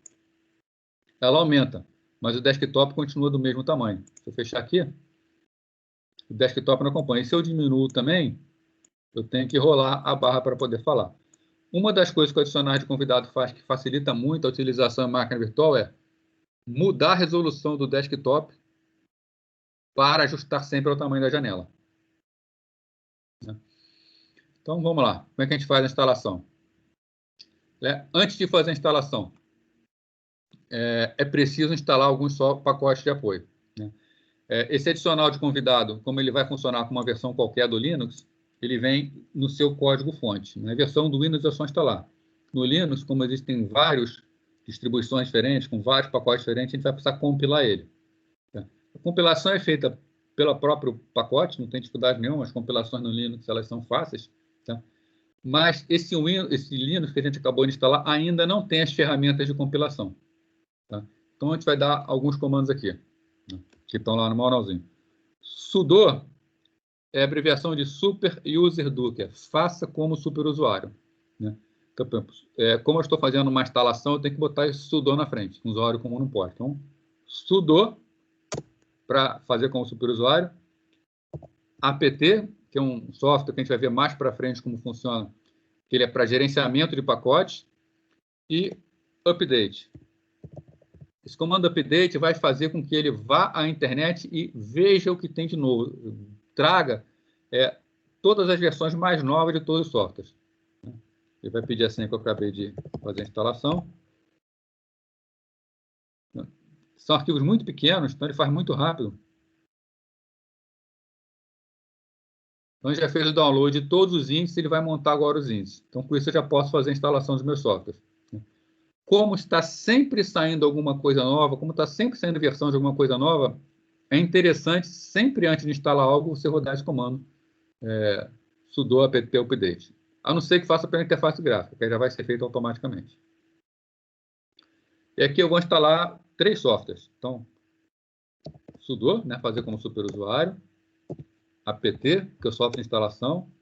S1: Ela aumenta, mas o desktop continua do mesmo tamanho. Se eu fechar aqui, o desktop não acompanha. E se eu diminuo também, eu tenho que rolar a barra para poder falar. Uma das coisas que o adicionar de convidado faz que facilita muito a utilização da máquina virtual é mudar a resolução do desktop para ajustar sempre ao tamanho da janela. Então, vamos lá. Como é que a gente faz a instalação? Antes de fazer a instalação, é preciso instalar alguns pacotes de apoio. Esse adicional de convidado, como ele vai funcionar com uma versão qualquer do Linux, ele vem no seu código-fonte. Na versão do Windows é só instalar. No Linux, como existem várias distribuições diferentes, com vários pacotes diferentes, a gente vai precisar compilar ele. A compilação é feita pelo próprio pacote, não tem dificuldade nenhuma, as compilações no Linux elas são fáceis. Mas esse Linux que a gente acabou de instalar ainda não tem as ferramentas de compilação. Então, a gente vai dar alguns comandos aqui, que estão lá no manualzinho. Sudo é a abreviação de Super User Do, que é faça como superusuário. Então, como eu estou fazendo uma instalação, eu tenho que botar esse sudo na frente. Um usuário comum não pode. Então, sudo para fazer como superusuário. apt, que é um software que a gente vai ver mais para frente como funciona, que ele é para gerenciamento de pacotes. E update. Esse comando update vai fazer com que ele vá à internet e veja o que tem de novo. Traga todas as versões mais novas de todos os softwares. Ele vai pedir a senha que eu acabei de fazer a instalação. São arquivos muito pequenos, então ele faz muito rápido. Então, ele já fez o download de todos os índices, ele vai montar agora os índices. Então, com isso, eu já posso fazer a instalação dos meus softwares. Como está sempre saindo alguma coisa nova, como está sempre saindo versão de alguma coisa nova, é interessante, sempre antes de instalar algo, você rodar esse comando sudo apt update. A não ser que faça pela interface gráfica, que aí já vai ser feito automaticamente. E aqui eu vou instalar 3 softwares. Então, sudo, fazer como superusuário, apt, que é o software de instalação,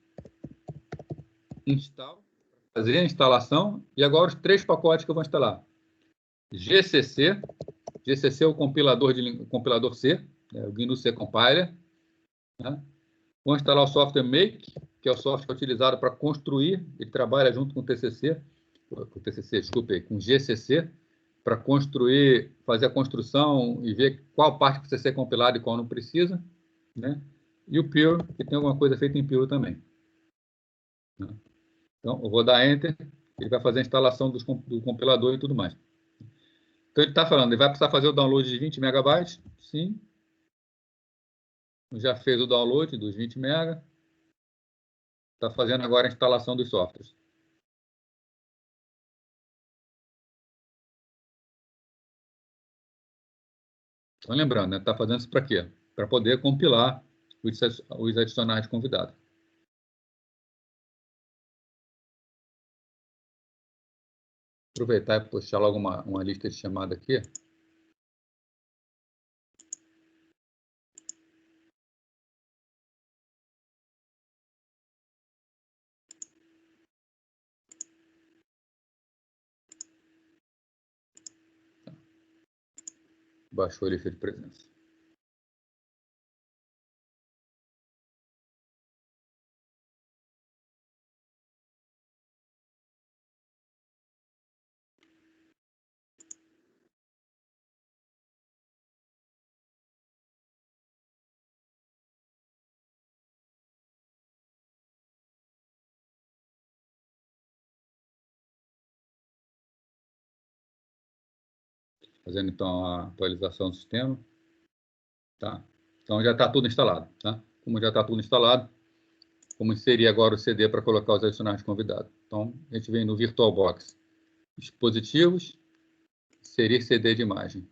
S1: install, fazer a instalação, e agora os 3 pacotes que eu vou instalar. GCC é o compilador C, o GNU C Compiler. Vou instalar o software Make, que é o software utilizado para construir, ele trabalha junto com o com GCC, para construir, fazer a construção e ver qual parte precisa ser compilada e qual não precisa. E o Pure, que tem alguma coisa feita em Pure também. Então, eu vou dar Enter, ele vai fazer a instalação do compilador e tudo mais. Então, ele está falando, ele vai precisar fazer o download de 20 megabytes? Sim. Já fez o download dos 20 MB. Está fazendo agora a instalação dos softwares. Então, lembrando, está fazendo isso para quê? Para poder compilar os adicionais de convidado. Aproveitar e puxar logo uma lista de chamada aqui. Baixou a lista de presença. Fazendo, então, a atualização do sistema. Tá? Então, já está tudo instalado. Tá? Como já está tudo instalado, vamos inserir agora o CD para colocar os adicionais de convidado. Então, a gente vem no VirtualBox, dispositivos, inserir CD de imagem.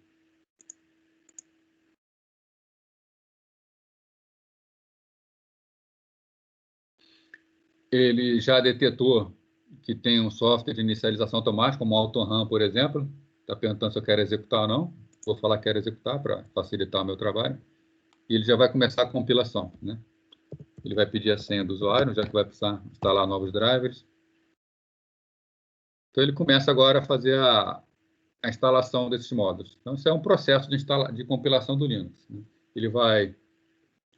S1: Ele já detetou que tem um software de inicialização automática, como o AutoRAM, por exemplo. Está perguntando se eu quero executar ou não. Vou falar que quero executar para facilitar o meu trabalho. E ele já vai começar a compilação, né? Ele vai pedir a senha do usuário, já que vai precisar instalar novos drivers. Então, ele começa agora a fazer a instalação desses módulos. Então, isso é um processo de compilação do Linux, né? Ele vai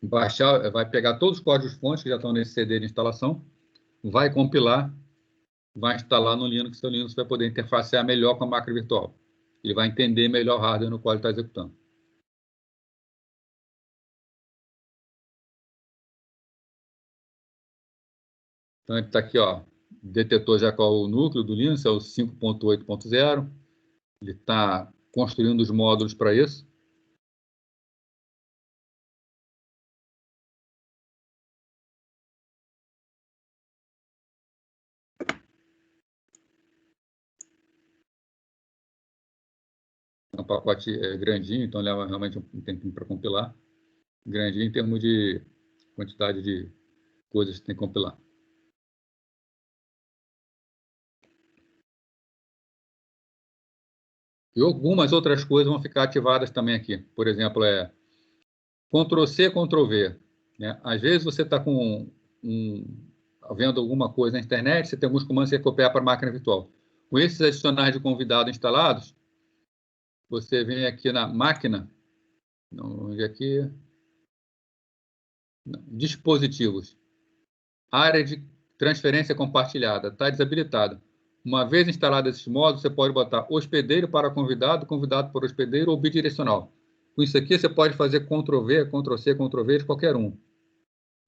S1: baixar, vai pegar todos os códigos-fontes que já estão nesse CD de instalação, vai compilar, vai instalar no Linux, então o Linux vai poder interfacear melhor com a máquina virtual. Ele vai entender melhor o hardware no qual ele está executando. Então, ele está aqui, ó, detetou já qual é o núcleo do Linux, é o 5.8.0. Ele está construindo os módulos para isso. É um pacote grandinho, então leva realmente um tempinho para compilar. Grandinho em termos de quantidade de coisas que tem que compilar. E algumas outras coisas vão ficar ativadas também aqui. Por exemplo, Ctrl+C, Ctrl+V. Né? Às vezes você está vendo alguma coisa na internet, você tem alguns comandos que você copiar para a máquina virtual. Com esses adicionais de convidado instalados, você vem aqui na máquina, onde aqui, dispositivos, área de transferência compartilhada, está desabilitada. Uma vez instalado esses modos, você pode botar hospedeiro para convidado, convidado para hospedeiro ou bidirecional. Com isso aqui, você pode fazer Ctrl+V, Ctrl+C, Ctrl+V de qualquer um.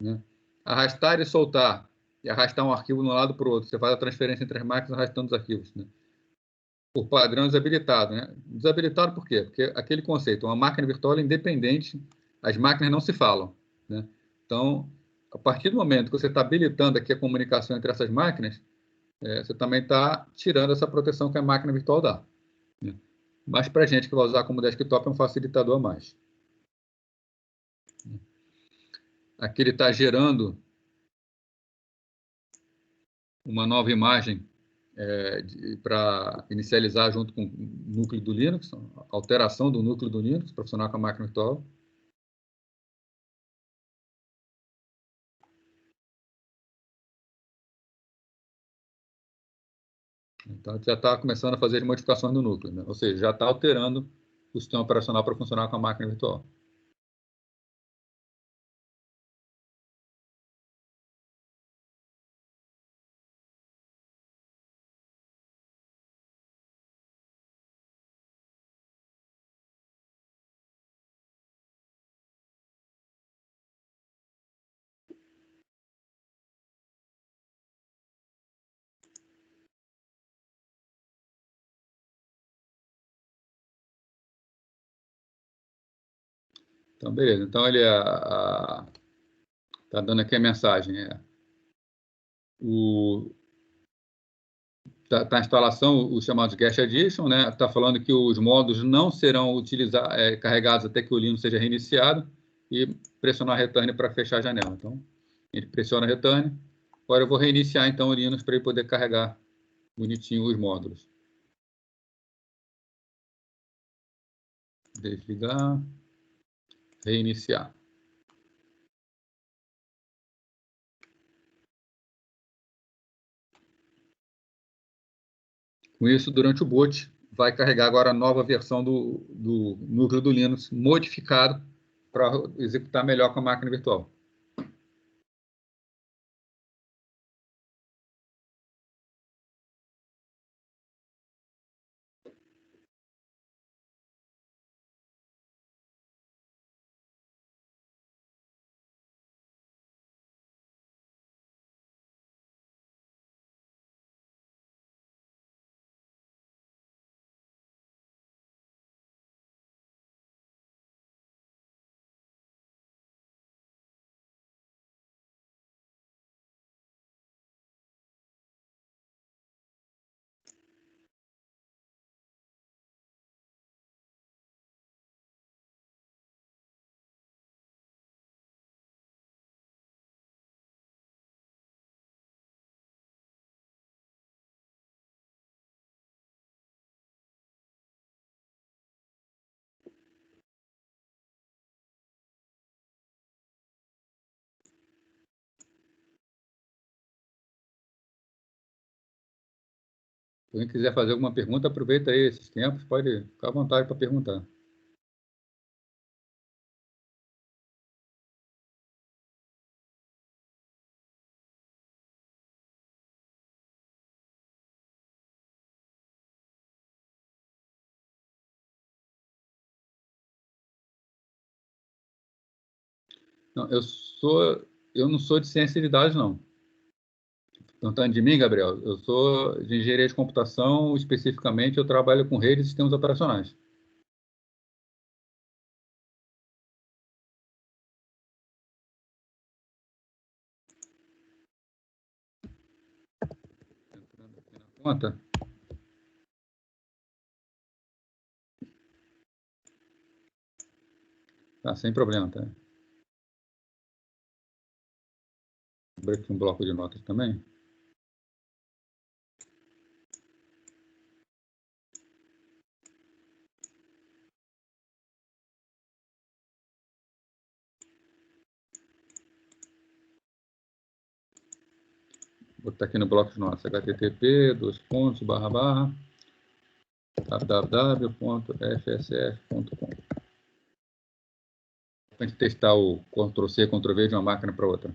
S1: Né? Arrastar e soltar, e arrastar um arquivo de um lado para o outro. Você faz a transferência entre as máquinas arrastando os arquivos. Né? Por padrão desabilitado. Né? Desabilitado por quê? Porque aquele conceito, uma máquina virtual é independente, as máquinas não se falam. Né? Então, a partir do momento que você está habilitando aqui a comunicação entre essas máquinas, você também está tirando essa proteção que a máquina virtual dá. Né? Mas para a gente que vai usar como desktop, é um facilitador a mais. Aqui ele está gerando uma nova imagem para inicializar junto com o núcleo do Linux, alteração do núcleo do Linux para funcionar com a máquina virtual. Então, já está começando a fazer as modificações no núcleo, né? Ou seja, já está alterando o sistema operacional para funcionar com a máquina virtual. Então, beleza. Então, ele está dando aqui a mensagem. Tá a instalação, os chamados Guest Addition, né? Está falando que os módulos não serão carregados até que o Linux seja reiniciado e pressionar Return para fechar a janela. Então, ele pressiona Return. Agora eu vou reiniciar então o Linux para ele poder carregar bonitinho os módulos. Desligar, reiniciar. Com isso, durante o boot, vai carregar agora a nova versão do núcleo do Linux modificado para executar melhor com a máquina virtual. alguém quiser fazer alguma pergunta, aproveita aí esses tempos, pode ficar à vontade para perguntar. Não, eu não sou de ciência de dados, não. Perguntando de mim, Gabriel, eu sou de engenharia de computação, especificamente eu trabalho com redes e sistemas operacionais. Entrando aqui na conta. Tá, sem problema, tá? Vou abrir aqui um bloco de notas também. Vou botar aqui no bloco de notas, http://www.fsf.com. Para a gente testar o Ctrl+C, Ctrl+V de uma máquina para outra.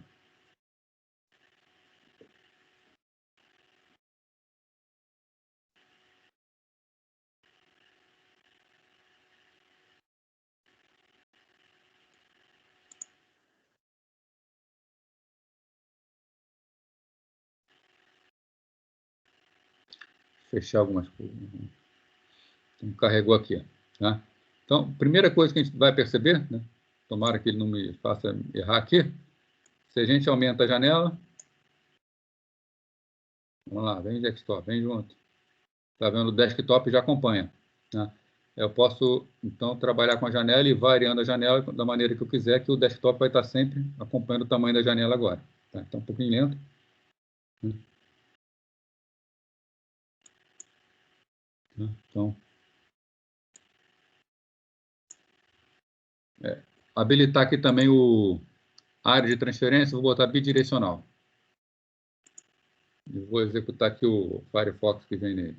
S1: Fechar algumas coisas. Então, carregou aqui. Tá? Então, primeira coisa que a gente vai perceber, né? Tomara que ele não me faça errar aqui, se a gente aumenta a janela, vamos lá, vem desktop, vem junto. Está vendo o desktop já acompanha. Né? Eu posso, então, trabalhar com a janela e variando a janela da maneira que eu quiser, que o desktop vai estar sempre acompanhando o tamanho da janela agora. Tá? Então, um pouquinho lento. Então, habilitar aqui também a área de transferência, vou botar bidirecional. Eu vou executar aqui o Firefox que vem nele.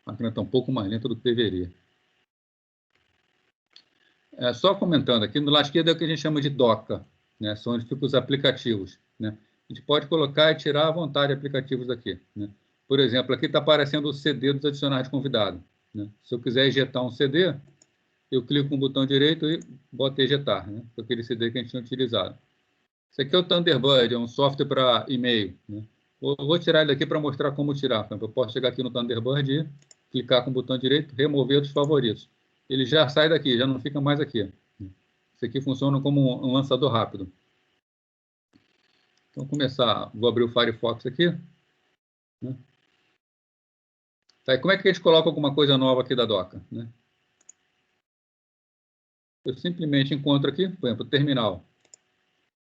S1: A máquina está um pouco mais lenta do que deveria. Só comentando aqui, no lado esquerdo é o que a gente chama de doca, né? São onde ficam os aplicativos. Né? A gente pode colocar e tirar à vontade aplicativos aqui. Né? Por exemplo, aqui está aparecendo o CD dos adicionais de convidado. Né? Se eu quiser ejetar um CD, eu clico com o botão direito e boto ejetar, né? Foi aquele CD que a gente tinha utilizado. Esse aqui é o Thunderbird, é um software para e-mail. Né? Vou tirar ele daqui para mostrar como tirar. Eu posso chegar aqui no Thunderbird e clicar com o botão direito, remover dos favoritos. Ele já sai daqui, já não fica mais aqui. Isso aqui funciona como um lançador rápido. Então, começar, vou abrir o Firefox aqui. Né? Tá, e como é que a gente coloca alguma coisa nova aqui da doca? Né? Eu simplesmente encontro aqui, por exemplo, o terminal.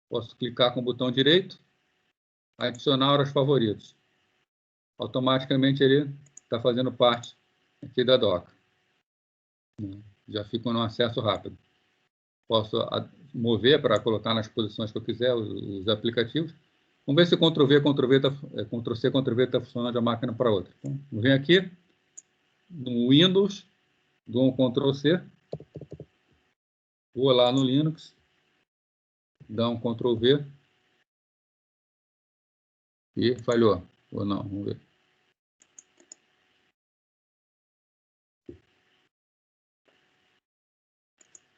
S1: Posso clicar com o botão direito, adicionar aos favoritos. Automaticamente ele está fazendo parte aqui da doca. Já fica no acesso rápido. Posso mover para colocar nas posições que eu quiser os aplicativos. Vamos ver se Ctrl+C, Ctrl+V está funcionando de uma máquina para outra. Então, vem aqui, no Windows, dou um Ctrl+C, vou lá no Linux, dá um Ctrl+V e falhou. Ou não, vamos ver.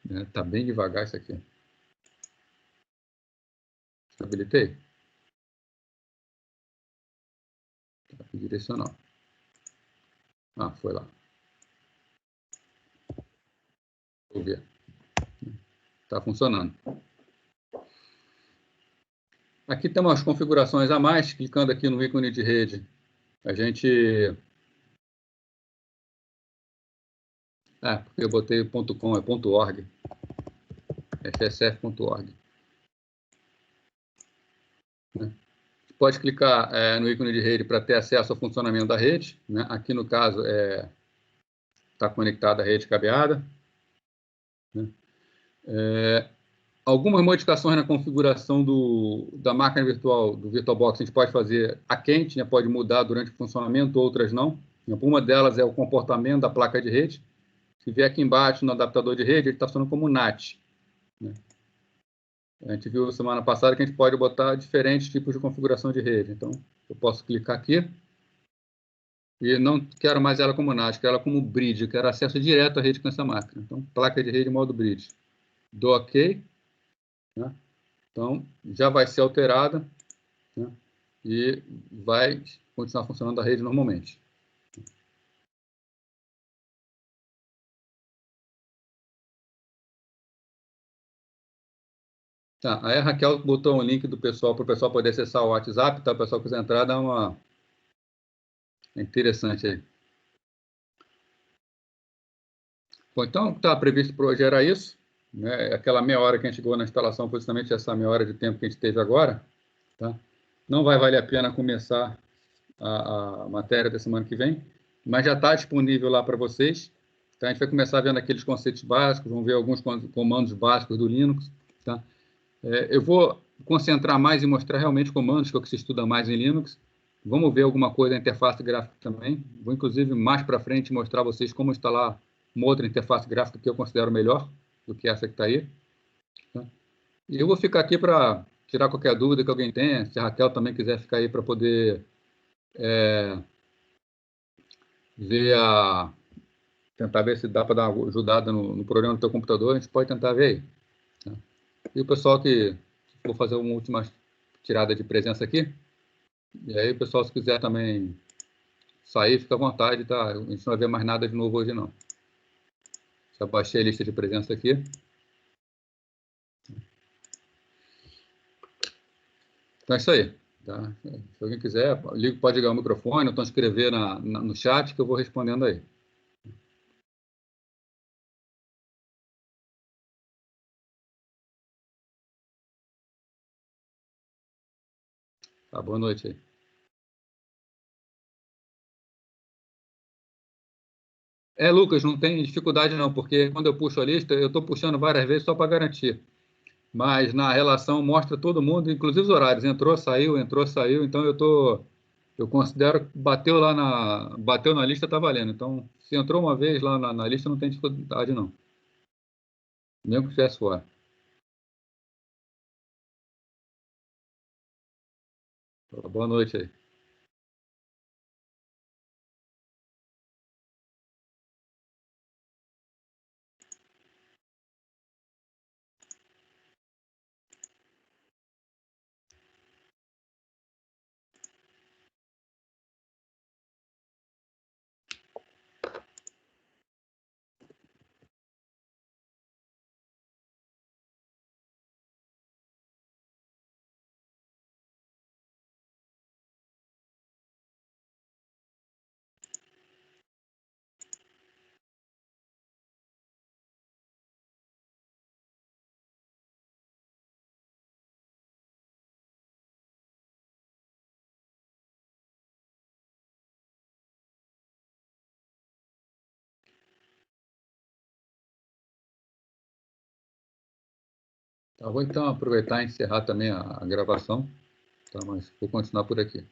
S1: Está bem devagar isso aqui. Habilitei. Tá aqui direcional. Ah, foi lá. Vou ver. Está funcionando. Aqui tem umas configurações a mais, clicando aqui no ícone de rede. A gente... porque eu botei .com, é .org. fsf.org. Pode clicar no ícone de rede para ter acesso ao funcionamento da rede. Né? Aqui, no caso, está conectada à rede cabeada. né? Algumas modificações na configuração da máquina virtual, do VirtualBox, a gente pode fazer a quente, né? Pode mudar durante o funcionamento, outras não. Uma delas é o comportamento da placa de rede. Se vier aqui embaixo no adaptador de rede, ele está funcionando como NAT, né? A gente viu semana passada que a gente pode botar diferentes tipos de configuração de rede. Então, eu posso clicar aqui e não quero mais ela como NAT, quero ela como bridge, eu quero acesso direto à rede com essa máquina. Então, placa de rede modo bridge. Dou OK, né? Então, já vai ser alterada, né? E vai continuar funcionando a rede normalmente. Tá, aí a Raquel botou um link do pessoal para o pessoal poder acessar o WhatsApp, tá? O pessoal quiser entrar, dá uma... É interessante aí. Bom, então, está previsto para hoje era isso, né? Aquela meia hora que a gente chegou na instalação foi justamente essa meia hora de tempo que a gente teve agora, tá? Não vai valer a pena começar a matéria da semana que vem, mas já está disponível lá para vocês. Tá? A gente vai começar vendo aqueles conceitos básicos, vamos ver alguns comandos básicos do Linux. Tá? Eu vou concentrar mais em mostrar realmente comandos, que é o que se estuda mais em Linux. Vamos ver alguma coisa na interface gráfica também. Vou, inclusive, mais para frente, mostrar a vocês como instalar uma outra interface gráfica que eu considero melhor do que essa que está aí. Tá? E eu vou ficar aqui para tirar qualquer dúvida que alguém tenha. Se a Raquel também quiser ficar aí para poder ver tentar ver se dá para dar uma ajudada no programa do teu computador, a gente pode tentar ver aí. Tá? E o pessoal que vou fazer uma última tirada de presença aqui, e aí o pessoal, se quiser também sair, fica à vontade, tá? A gente não vai ver mais nada de novo hoje, não. Já baixei a lista de presença aqui. Então é isso aí. Tá? Se alguém quiser, pode ligar o microfone, ou então escrever no chat que eu vou respondendo aí. Tá, boa noite aí. Lucas, não tem dificuldade não, porque quando eu puxo a lista, eu estou puxando várias vezes só para garantir. Mas na relação mostra todo mundo, inclusive os horários. Entrou, saiu, então eu considero que bateu na lista, está valendo. Então, se entrou uma vez lá na lista, não tem dificuldade não. Mesmo que estivesse fora. Boa noite aí. Tá, vou então aproveitar e encerrar também a gravação, tá, mas vou continuar por aqui.